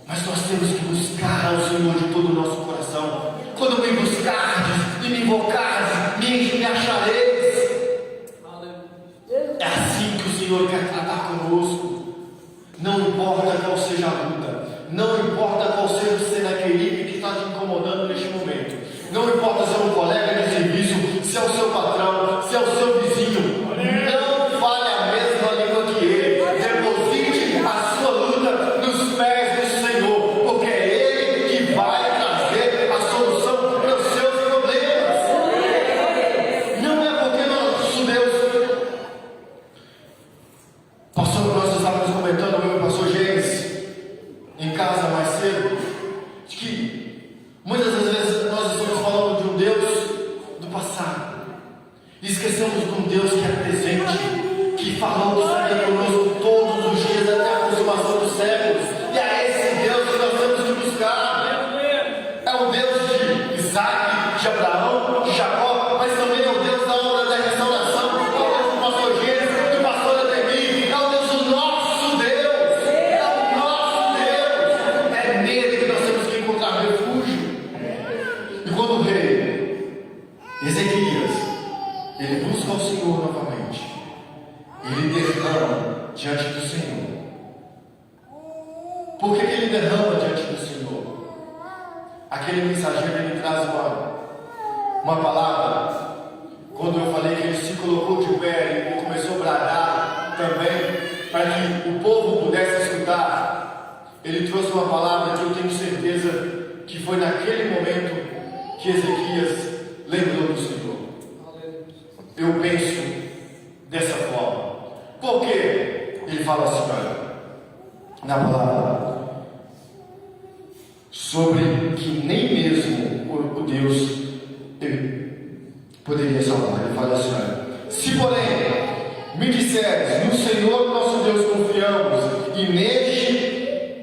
Mas nós temos que buscar ao Senhor de todo o nosso coração. Quando me buscardes e me invocardes, me achareis. É assim que o Senhor quer tratar conosco. Não importa qual seja a luta, não importa qual seja o Senaqueribe que está te incomodando neste momento, não importa se é um colega de serviço, se é o seu patrão, se é o seu vizinho, não fale a mesma língua que ele. Deposite a sua luta nos pés do Senhor, porque é ele que vai trazer a solução para os seus problemas. Não é porque nosso Deus, nós estávamos comentando, eu e o pastor James, em casa mais cedo, de que muitas das vezes nós estamos falando de um Deus do passado e esquecemos de um Deus que é presente, que falou que estaria conosco todos os dias até a consumação dos séculos. E é esse Deus que nós temos que buscar. É o Deus de Isaac, de Abraão, de Jacó, mas também é o Deus da obra da restauração, é o Deus do pastor James, do pastor Ademir, é o Deus do nosso Deus, é o nosso Deus. É nele que nós temos que encontrar refúgio. Ezequias, ele busca o Senhor novamente. Ele derrama diante do Senhor. Por que ele derrama diante do Senhor? Aquele mensageiro, ele traz uma palavra. Quando eu falei que ele se colocou de pé e começou a bradar também, para que o povo pudesse escutar, ele trouxe uma palavra que eu tenho certeza que foi naquele momento que Ezequias lembrou do Senhor. Eu penso dessa forma. Por quê? Ele fala assim, olha, na palavra, sobre que nem mesmo o Deus ele poderia salvar. Ele fala assim, olha, se porém me disseres, no Senhor nosso Deus confiamos,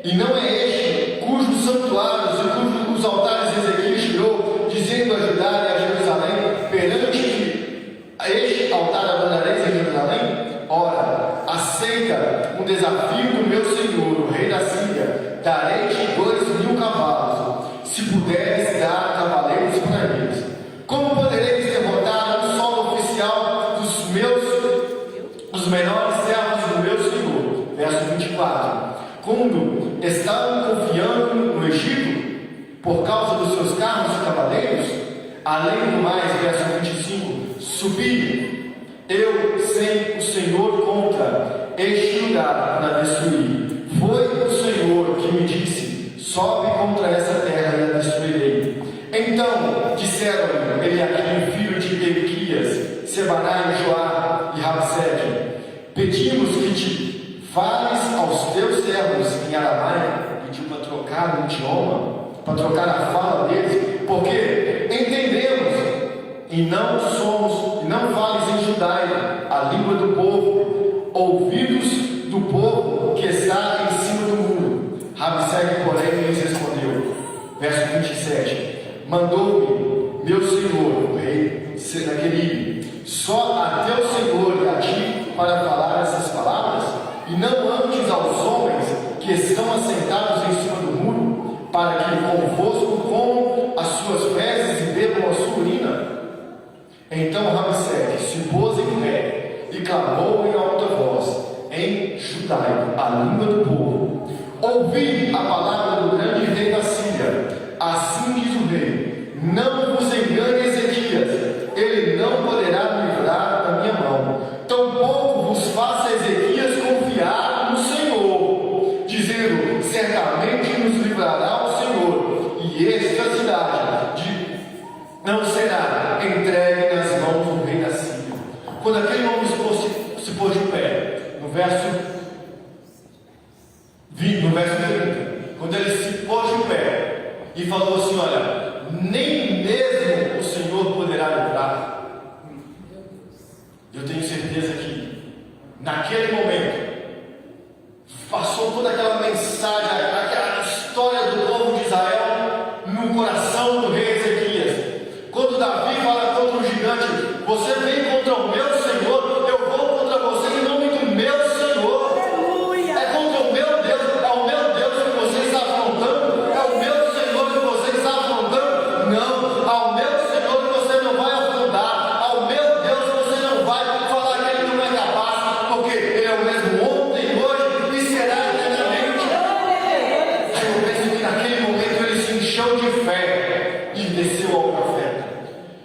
e não é este cujos santuários e cujos altares Ezequias tirou, dizendo a Judá e a Jerusalém, perante este altar adorareis em Jerusalém? Ora, aceita um desafio do meu Senhor, o rei da Síria, darei-te 2.000 cavalos, se puderes dar cavaleiros para eles. Como podereis derrotar um só oficial dos menores servos do meu Senhor? Verso 24. Quando estavam confiando no Egito, por causa dos seus carros e cavaleiros, além do mais, verso 25, subi eu sem o Senhor contra este lugar para destruir. Foi o Senhor que me disse, sobe contra essa terra e a destruirei. Então disseram-lhe Eliaquim, filho de Hilquias, Sebanai, Joá e Rabsede, pedimos que te fales aos teus servos em aramaico, pediu para trocar o idioma, para trocar a fala deles, porque entendemos e não fales em judaico, a língua do povo, ouvidos do povo que está em cima do muro. Rabsede, porém, lhes respondeu, verso 27, mandou-me meu Senhor, o rei Senaqueribe, só a teu Senhor e a ti para falar essas palavras, e não antes aos homens que estão assentados em cima do muro, para que convosco comam as suas fezes e bebam a sua urina? Então Rabsede se pôs em pé e clamou em alta voz, em judaico, a língua do povo: ouvi a palavra do grande rei da Síria. Assim diz o rei: não vos engane, Ezequias, ele não poderá me livrar da minha mão. Tampouco vos faça Ezequias confiar no Senhor, dizendo: certamente nos livrará o Senhor, e esta cidade não será entregue nas mãos do rei da Síria. Quando aquele homem se pôs de pé, no verso 30, quando ele se pôs de pé e falou assim: olha, nem mesmo o Senhor poderá livrar. Eu tenho certeza que naquele momento passou toda aquela mensagem, aquela história do povo de Israel no coração do rei Ezequias. Quando Davi fala contra o gigante: você vem contra o meu Senhor, eu vou contra você em nome do meu Senhor. Aleluia. É contra o meu Deus, é o meu Deus que você está afrontando, é o meu Senhor que você está afrontando. Não, ao meu Senhor que você não vai afrontar, ao meu Deus que você não vai falar que ele não é capaz, porque ele é o mesmo ontem, hoje e será eternamente. Aí eu penso que naquele momento ele se encheu de fé e desceu ao profeta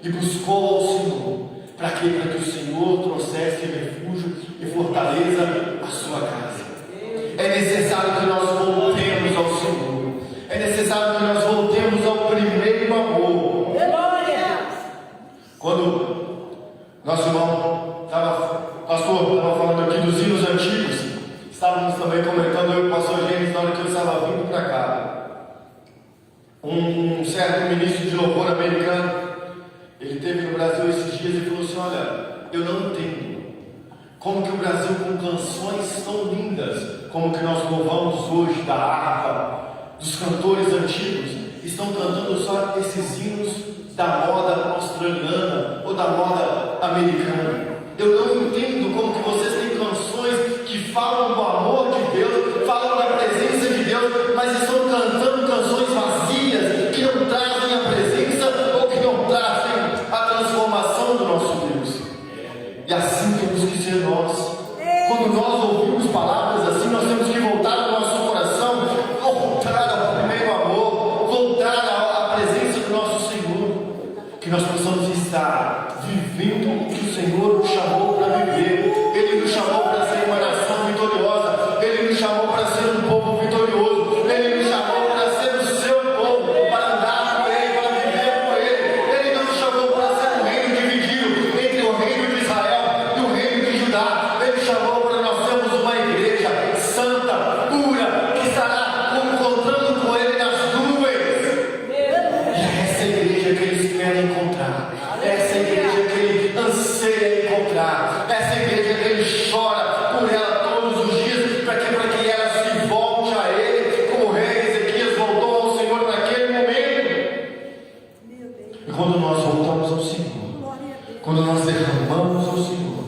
e buscou ao Senhor. Para quê? Para que o Senhor trouxesse refúgio e fortaleza à sua casa. É necessário que nós voltemos ao Senhor. É necessário que nós voltemos ao primeiro amor. Quando nosso irmão pastor estava falando aqui dos hinos antigos, estávamos também comentando, eu e o pastor Gênesis, na hora que eu estava vindo para cá, um certo ministro de louvor americano, ele esteve no Brasil esses dias e falou assim: olha, eu não entendo como que o Brasil, com canções tão lindas como que nós louvamos hoje, da harpa, dos cantores antigos, estão cantando só esses hinos da moda australiana ou da moda americana. Eu não entendo como que vocês têm canções que falam do amor de Deus, falam da presença de Deus, mas estão cantando canções vazias, que não trazem a presença ou que não trazem a transformação que nós possamos estar vivendo o que o Senhor nos chamou para viver. Ele nos chamou para ser uma nação vitoriosa, Ele nos chamou para ser um povo vitorioso, Ele nos chamou para ser o seu povo, para andar com Ele, para viver com Ele. Ele não nos chamou para ser um reino dividido entre o reino de Israel e o reino de Judá. Ele chamou para nós sermos uma igreja santa, pura, que estará encontrando com Ele nas nuvens. E é essa igreja que Ele espera encontrar, é essa igreja que Ele anseia encontrar, é essa igreja que Ele chora por ela todos os dias, para que ela se volte a Ele, como o rei Ezequias voltou ao Senhor naquele momento. E quando nós voltamos ao Senhor, quando nós derramamos ao Senhor,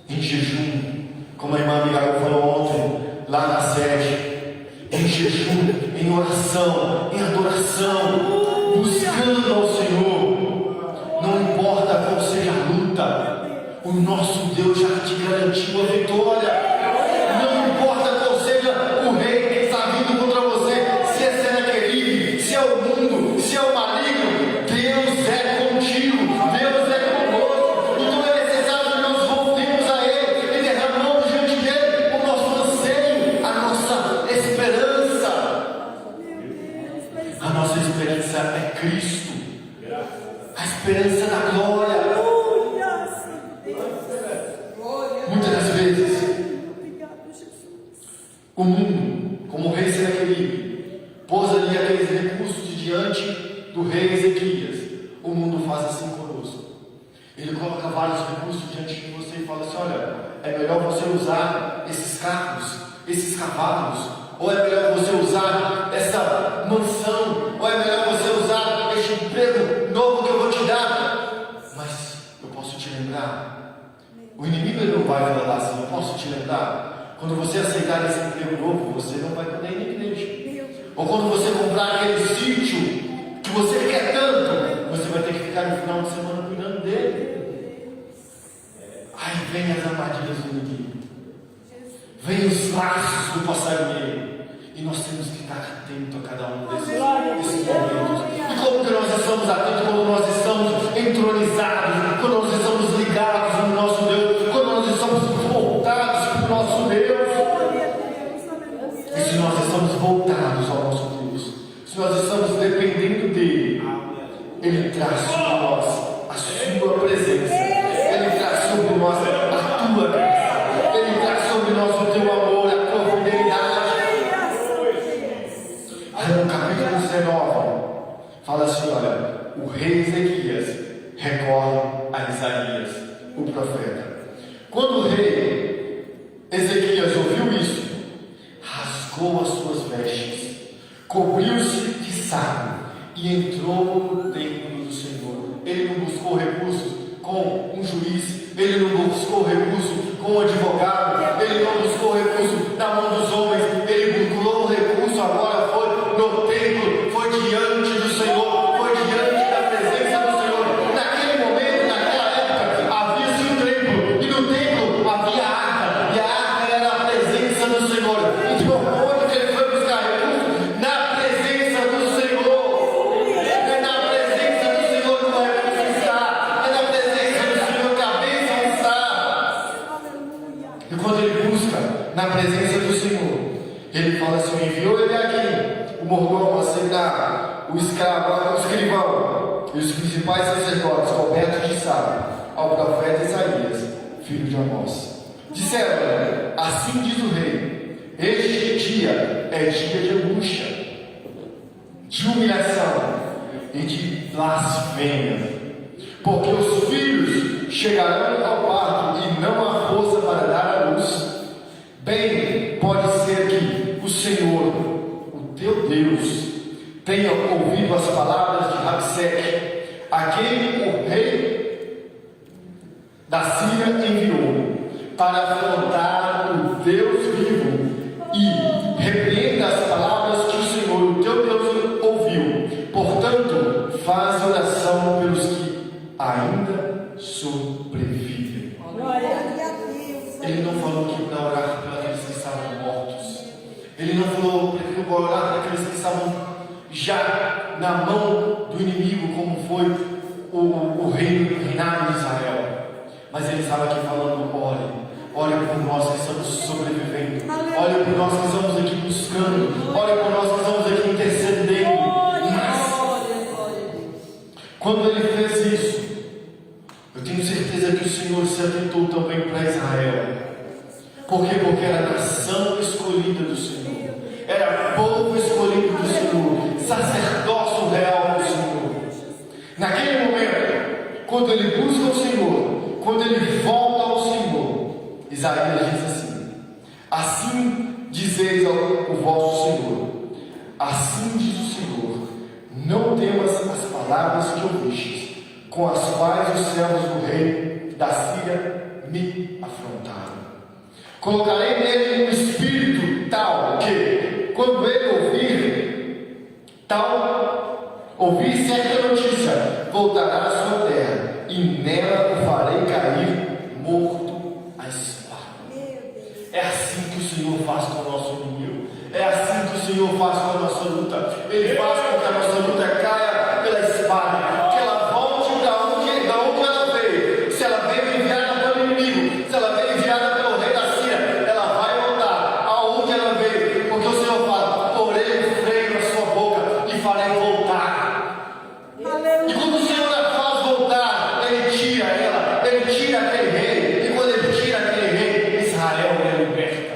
em jejum, como a irmã Abigail falou ontem, lá na sede, em jejum, em oração, em adoração, buscando ao Senhor, não importa qual seja a luta, o nosso Deus já te garantiu a vitória. Não importa qual seja o rei que está vindo contra você, se é Senaqueribe, se é o mundo, se é o maligno, Deus é contigo, Deus é conosco. Então é necessário que nós voltemos a Ele e derramamos diante dele o nosso anseio, a nossa esperança. A nossa esperança é Cristo, a esperança da glória. Muitas das vezes, o mundo, como o rei Senaqueribe, pôs ali aqueles recursos diante do rei Ezequias. O mundo faz assim conosco. Ele coloca vários recursos diante de você e fala assim: olha, é melhor você usar esses carros, esses cavalos, ou é melhor você usar essa mansão, ou é melhor você usar este emprego novo que eu vou te dar. Mas eu posso te lembrar, o inimigo ele não vai falar assim: eu posso te lembrar, quando você aceitar esse emprego novo, você não vai poder ir na igreja. Ou quando você comprar aquele sítio que você quer tanto, você vai ter que ficar no final de semana cuidando dele. Aí vem as armadilhas do inimigo, vem os laços do passarinheiro, e nós temos que estar atentos a cada um desses momentos. E como que nós estamos atentos quando nós estamos entronizados, quando nós estamos ligados no nosso Deus, quando nós estamos voltados para o nosso Deus? E se nós estamos voltados ao nosso Deus, se nós estamos dependendo dele, Ele traz sobre nós a sua presença, Ele traz sobre nós a tua graça, Ele traz sobre nós o teu amor, a tua fidelidade. Aí no capítulo 19 fala assim: olha, o rei Ezequias recorre a Isaías, o profeta. Quando o rei Ezequias ouviu isso, rasgou as suas vestes, cobriu-se de saco e entrou no templo do Senhor. Ele não buscou recursos com um juiz, ele não buscou recurso com um advogado, ele não buscou recurso na mão dos homens, ele buscou o recurso agora foi no templo, foi diante do Senhor, foi diante da presença do Senhor. Naquele momento, naquela época, havia-se um templo, e no templo havia a arca, e a arca era a presença do Senhor. Então, onde que ele foi buscar recurso? Na presença do Senhor. É na presença do Senhor que o recurso está, é na presença do Senhor que a bênção está. E quando ele busca na presença do Senhor, ele fala assim: enviou ele aqui o mordomo, a o escravo, o escrivão e os principais sacerdotes cobertos de saco ao profeta Isaías, filho de Amós. Disseram: assim diz o rei, este dia é dia de angústia, de humilhação e de blasfêmia, porque os filhos chegarão ao parto e não há força para dar à luz. Bem, pode ser que o Senhor, o teu Deus, tenha ouvido as palavras de Rabsaque, a quem o rei da Síria enviou, para afrontar o Deus vivo, e repreenda as palavras que o Senhor, o teu Deus, ouviu. Portanto, faz oração pelos que ainda sobrevivem. Ele não falou que para orar por aqueles que estavam mortos. Ele não falou para orar por aqueles que estavam já na mão do inimigo, como foi por nós que estamos aqui buscando, ore por nós que estamos aqui intercedendo. Mas, quando ele fez isso, eu tenho certeza que o Senhor se atentou também para Israel. Por quê? Porque era a nação escolhida do Senhor, era povo escolhido do Senhor, sacerdócio real do Senhor. Naquele momento, quando ele busca o Senhor, quando ele volta ao Senhor, Isaías diz assim: assim dizeis ao vosso Senhor, assim diz o Senhor, não temas as palavras que ouvistes, com as quais os servos do rei da Síria me afrontaram. Colocarei nele um espírito tal que, quando ele ouvir certa notícia, voltará à sua terra, e nela o farei cair morto à espada. É assim que o Senhor faz com o nosso inimigo. É assim que o Senhor faz com a nossa luta. Ele faz com que a nossa luta caia pela espada, que ela volte da onde ela veio. Se ela veio enviada pelo inimigo, se ela veio enviada pelo rei da Síria, ela vai voltar aonde ela veio, porque o Senhor fala: porei o freio na sua boca e farei voltar. E quando o Senhor a faz voltar, ele tira ela, ele tira aquele rei, e quando ele tira aquele rei, Israel é liberta.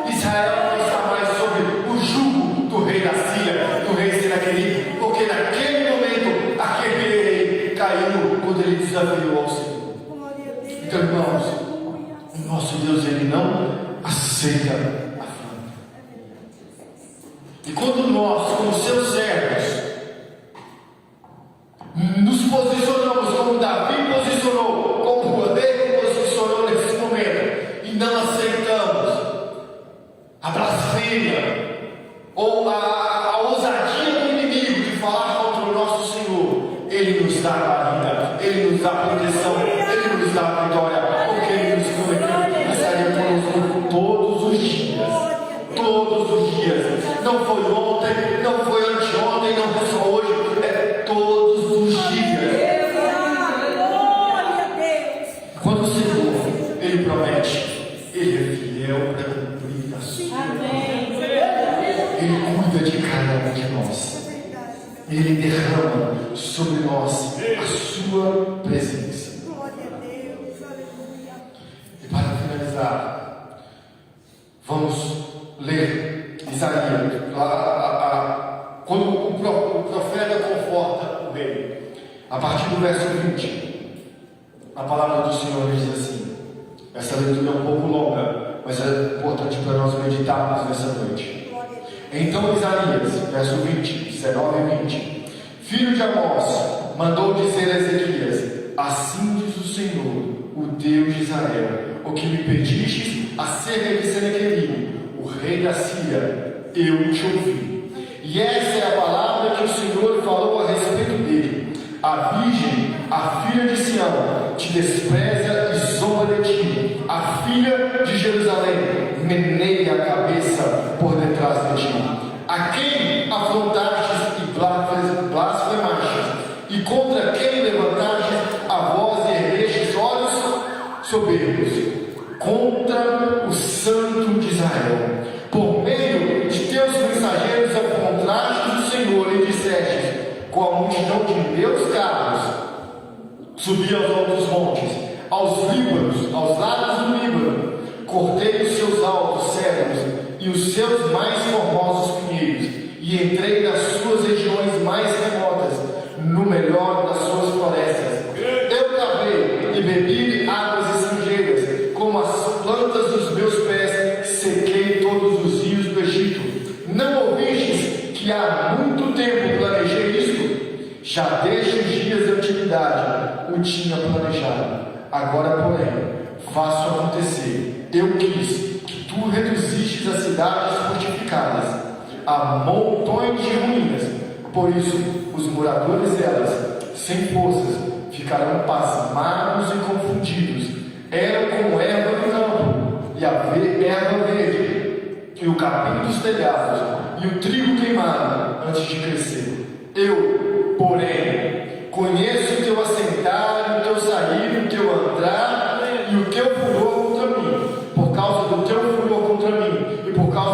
Israel não está mais sob o jugo do rei da Síria, do rei Senaqueribe, porque naquele momento aquele rei caiu quando ele desafiou ao Senhor. Então, irmãos, o nosso Deus, ele não aceita afronta. E quando nós, como seus servos, nos posicionamos como Davi posicionou, como o rei posicionou nesse momento, e não aceitamos a blasfêmia ou a ousadia do inimigo de falar contra o nosso Senhor, ele nos dá a vida, ele nos dá a proteção, ele nos dá a vitória, porque ele nos prometeu que estaria conosco todos os dias. Todos os dias. Não foi ontem, não foi anteontem, não foi só hoje, é todos os dias. Quando o Senhor, ele promete, ele é fiel para cumprir a sua promessa. Ele cuida de cada um de nós. Ele derrama sobre nós a sua presença. E para finalizar, vamos ler Isaías, quando o profeta conforta o rei, a partir do verso 20, a palavra do Senhor diz assim. Essa leitura é um pouco longa, mas é importante para nós meditarmos nessa noite. Então Isaías, verso 20, 19 e 20, filho de Amós, mandou dizer a Ezequias: assim diz o Senhor, o Deus de Israel, o que me pedistes acerca de Senaqueribe, o rei da Síria, eu te ouvi. E essa é a palavra que o Senhor falou a respeito dele: a virgem, a filha de Sião, te despreza e zomba de ti. A filha de Jerusalém meneia a cabeça por detrás de ti. A quem afrontastes e blasfemastes, e contra quem levantastes a voz e erguestes olhos soberbos, contra o Santo de Israel. Por meio de teus mensageiros encontrastes o Senhor e dissestes: com a multidão de meus carros subi aos altos montes, aos Líbanos, aos lados do Líbano, cortei os seus altos cedros e os seus mais formosos pinheiros, e entrei nas suas regiões mais remotas, no melhor das suas florestas. Eu cavei e bebi águas estrangeiras, como as plantas dos meus pés, sequei todos os rios do Egito. Não ouvistes que há muito tempo planejei isto? Já desde os dias da antiguidade o tinha planejado. Agora, porém, faço acontecer. Eu quis que tu reduzistes as cidades fortificadas a montões de ruínas. Por isso, os moradores delas, sem forças, ficarão pasmados e confundidos. Eram como erva do campo, e a erva verde, e o capim dos telhados, e o trigo queimado antes de crescer. Eu, porém, conheço o teu assentar, o teu sair, o teu entrar e o teu furor contra mim. Por causa do teu furor contra mim e por causa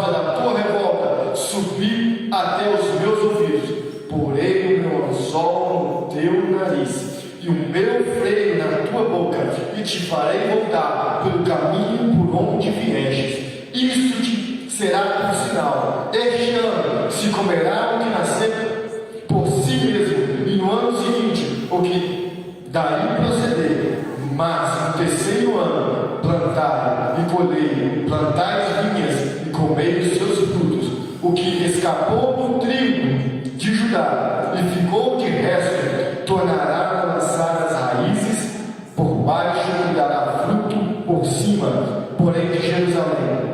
teu nariz e o meu freio na tua boca, e te farei voltar pelo caminho por onde viestes. Isto te será por sinal. Este ano se comerá o que nascer por si mesmo, e no ano seguinte o que daí proceder. Mas no terceiro ano plantai e colhei, plantai vinhas e comei os seus frutos. O que escapou do trigo de Judá e ficou de resto, tornará a lançar as raízes por baixo e dará fruto por cima. Porém de Jerusalém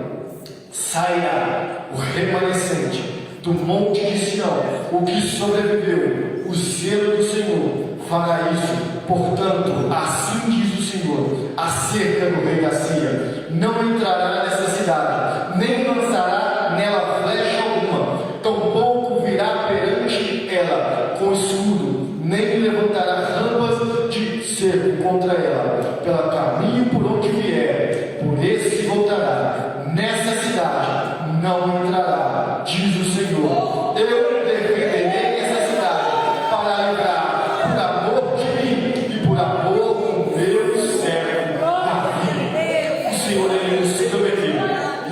sairá o remanescente do monte de Sião, o que sobreviveu. O zelo do Senhor fará isso. Portanto, assim diz o Senhor acerca do rei da Síria: não entrará nessa cidade, nem lançará nela flecha alguma, tampouco virá perante ela com escudo, nem levantará rampas de cerco contra ela. Pelo caminho por onde vier, por esse voltará. Nessa cidade não entrará, diz o Senhor. Eu defenderei essa cidade para livrar, por amor de mim e por amor do meu servo Davi. O Senhor, ele nos prometeu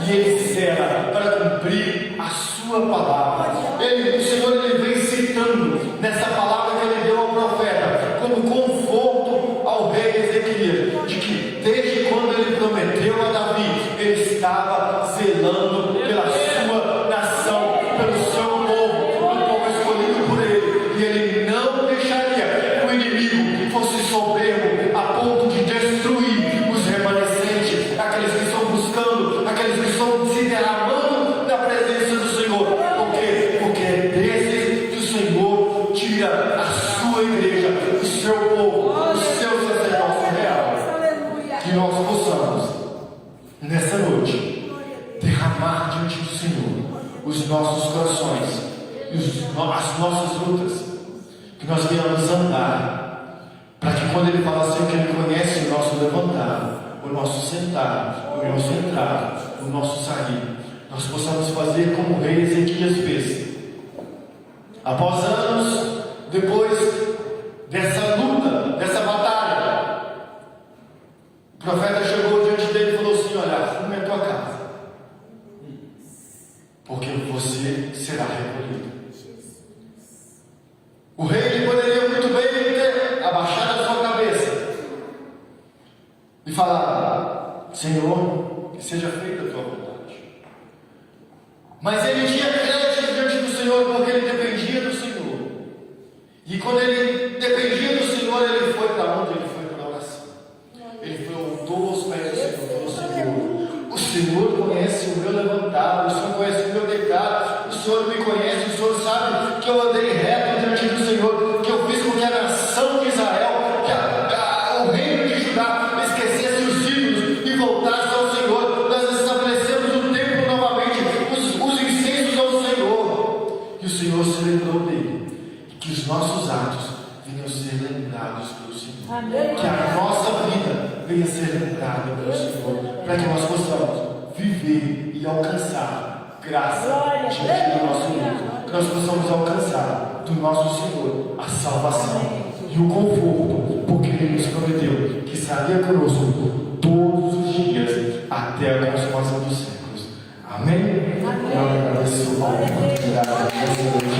e ele zela para cumprir a sua palavra. O Senhor, ele vem citando nessa palavra que ele deu ao profeta como conforto ao rei Ezequias, de que desde quando ele prometeu a Davi, ele estava zelando pela sua nação, pelo seu povo, o povo escolhido por ele, e ele não deixaria que o inimigo fosse soberbo a ponto de destruir os remanescentes, aqueles que estão buscando, aqueles que estão se derramando na presença do Senhor. Por quê? Porque é desses que o Senhor tira a sua igreja, o seu povo, o seu sacerdócio real. Que nós possamos, nessa noite, derramar diante do Senhor os nossos corações e as nossas lutas, que nós venhamos andar, para que quando Ele fala assim, que Ele conhece o nosso levantar, o nosso sentar, o nosso entrar, o nosso sair, nós possamos fazer como o rei Ezequias fez. Após anos, depois dessa luta, dessa batalha, o profeta chegou diante dele e falou assim: olha, arrume a tua casa, porque você será recolhido. O rei poderia muito bem ter abaixado a sua cabeça e falar: Senhor, que seja feita a tua vontade. Mas ele tinha crédito diante do Senhor, porque ele dependia do Senhor. E quando ele dependia do Senhor, ele foi para onde? Ele foi para a oração. Ele voltou aos pés do Senhor e falou: Senhor, o Senhor conhece o meu levantar, o Senhor conhece o meu deitar, o Senhor me conhece, o Senhor sabe que eu andei reto diante do Senhor, que eu fiz com que a nação de Israel, que o reino de Judá esquecesse os ídolos e voltasse ao Senhor. Nós estabelecemos o templo novamente, os incensos ao Senhor, e o Senhor se lembrou dele, e que os nossos atos venham ser lembrados pelo Senhor. Amém. Que a nossa vida venha ser lembrada pelo Senhor, para que nós possamos viver e alcançar graça diante do nosso Deus, que nós possamos alcançar do nosso Senhor a salvação e o conforto, porque Ele nos prometeu que estaria conosco todos os dias até a consumação dos séculos. Amém? Eu agradeço a oportunidade de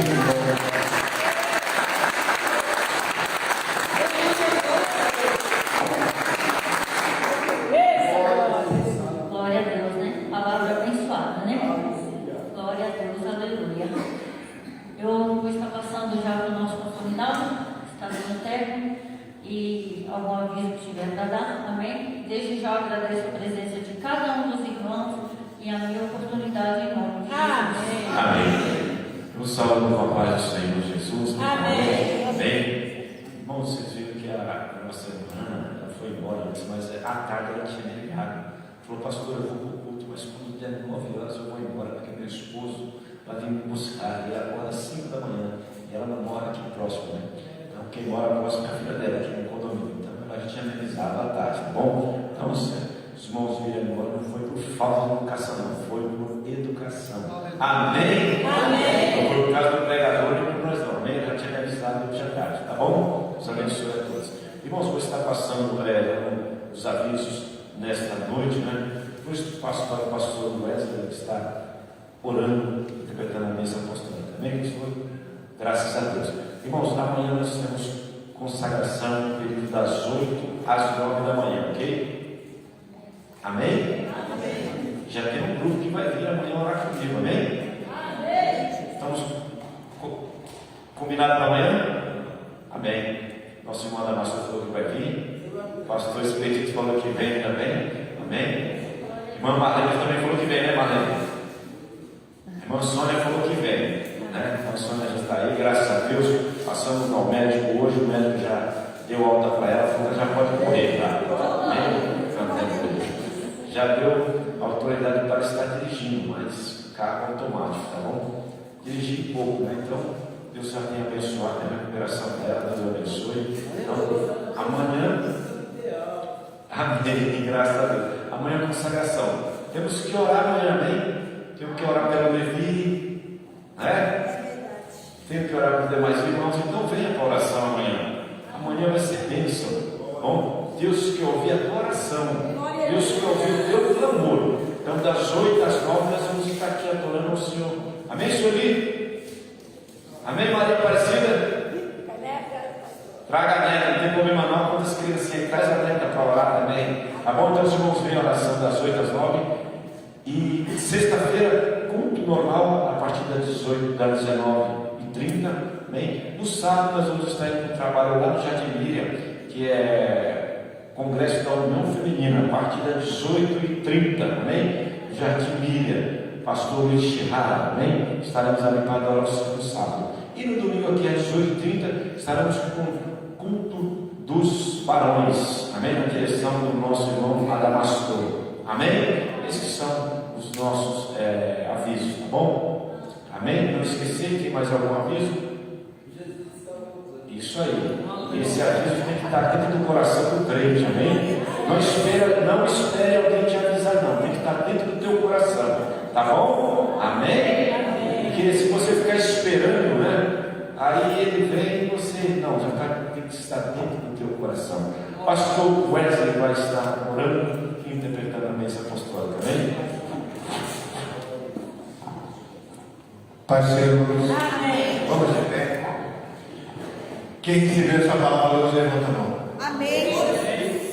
e algum aviso que tiver para dar, amém? Desde já agradeço a presença de cada um dos irmãos e a minha oportunidade em nome de Jesus.
Amém. Eu saúdo com a paz do Senhor Jesus.
Amém.
Amém. Irmãos, vocês viram que a nossa irmã, ela foi embora antes, mas à tarde ela tinha me ligado. Falou: pastor, eu vou para o culto, mas quando der 9 horas eu vou embora, porque meu esposo vai vir me buscar, e ela 5 da manhã, e ela não mora aqui próximo, né? Então, quem mora próximo é a filha dela, aqui no condomínio. Então, a gente tinha me avisado à tarde, tá bom? Então, os irmãos viram embora, não foi por falta de educação, não, foi por educação. Amém? Amém. Não foi por causa do pregador, nem por nós não. Amém? Já tinha me avisado hoje à tarde, tá bom? Deus abençoe a todos. Irmãos, você está passando os avisos nesta noite, né? Depois passo para o pastor Wesley, que está orando, interpretando a mesa apostólica. Amém, pastor? Graças a Deus. Irmãos, na manhã nós temos consagração no período das 8 às 9 da manhã, ok? Amém? Amém. Já tem um grupo que vai vir amanhã orar comigo, amém? Amém. Estamos combinados para amanhã? Amém. Nosso irmão Damasco falou que vai vir. O pastor Expedito falou que vem também. Amém. Irmã Marlene também falou que vem, né, Marlene? Irmã Sônia falou que vem, né? Irmã Sônia já está aí, graças a Deus. Passamos ao médico hoje, o médico já deu alta para ela, falou que já pode correr, tá? Amém? Já deu autoridade para estar dirigindo, mas carro automático, tá bom? Dirigir pouco, né? Então, Deus já tem abençoado a recuperação dela, Deus abençoe. Então, amanhã, amém, graças a Deus. Amanhã é consagração. Temos que orar amanhã, amém? Temos que orar pelo Levi, né? Temos que orar pelos demais irmãos. Então, venha para a oração amanhã. Amanhã vai ser bênção. Bom, Deus quer ouvir a tua oração. Deus quer ouvir o teu clamor. Então, das 8 às 9, nós vamos estar aqui adorando ao Senhor. Amém, Senhor? Amém, Maria Aparecida? Traga a neta, não tem problema não. Quantas criancinhas, traz a neta para orar também. Tá bom? Então, os irmãos vêm a oração das 8 às 9. E sexta-feira, culto normal, a partir das 18, das 19h30. Amém? No sábado, nós vamos estar indo para o trabalho lá no Jardim Miriam, que é Congresso da União Feminina, a partir das 18h30. Amém? Jardim Miriam. Pastor Luiz Chirrara, amém? Estaremos ali para adorar o Senhor no sábado. E no domingo aqui às 18h30 estaremos com o culto dos varões, amém? Na direção do nosso irmão Adamastor, amém? Esses são os nossos avisos, tá bom? Amém? Não esquecer, tem mais algum aviso? Isso aí. Esse aviso tem que estar dentro do coração do crente, amém? Não espere alguém te avisar, não. Tem que estar dentro do teu coração. Tá bom? Amém? Porque se você ficar esperando, né? Aí ele vem e você. Não, já tem que estar dentro do teu coração. Pastor Wesley vai estar orando e interpretando a mesa apostólica. Amém?
Parceiros, vamos de pé. Quem recebeu essa palavra hoje, levanta a mão.
Amém.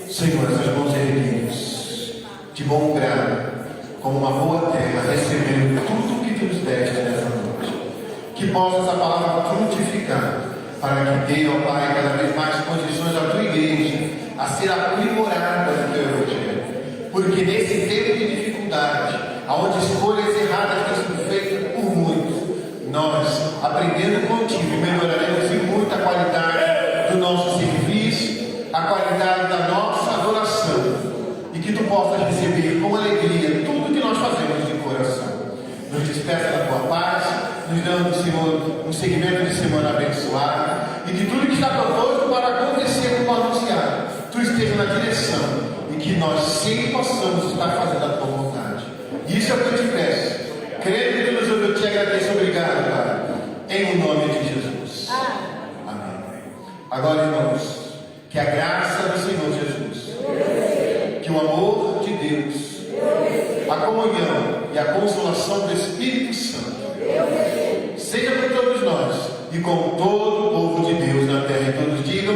Senhor, essas mãos erguidas, de bom grado, como uma boa terra, recebendo tudo que tu nos deste nessa noite. Que possa essa palavra frutificar, para que dê, ó Pai, cada vez mais condições à tua igreja a ser aprimorada no teu evangelho. Porque nesse tempo de dificuldade, onde escolhas erradas têm sido feitas por muitos, nós, aprendendo contigo, melhoraremos em muita qualidade do nosso serviço, a qualidade da nossa adoração. E que tu possas receber com alegria tudo que nós fazemos de coração. Nos despeça da tua paz, nos dando, Senhor, um segmento de semana abençoado, e que tudo que está proposto para acontecer como anunciado, tu esteja na direção, e que nós sempre possamos estar fazendo a tua vontade. Isso é o que eu te peço. Crendo que tu nos ouve, eu te agradeço. Obrigado, Pai. Em nome de Jesus. Amém. Agora, irmãos, que a graça do Senhor Jesus, que o amor de Deus, a comunhão e a consolação do Espírito Santo seja com todos nós e com todo o povo de Deus na terra. E todos digam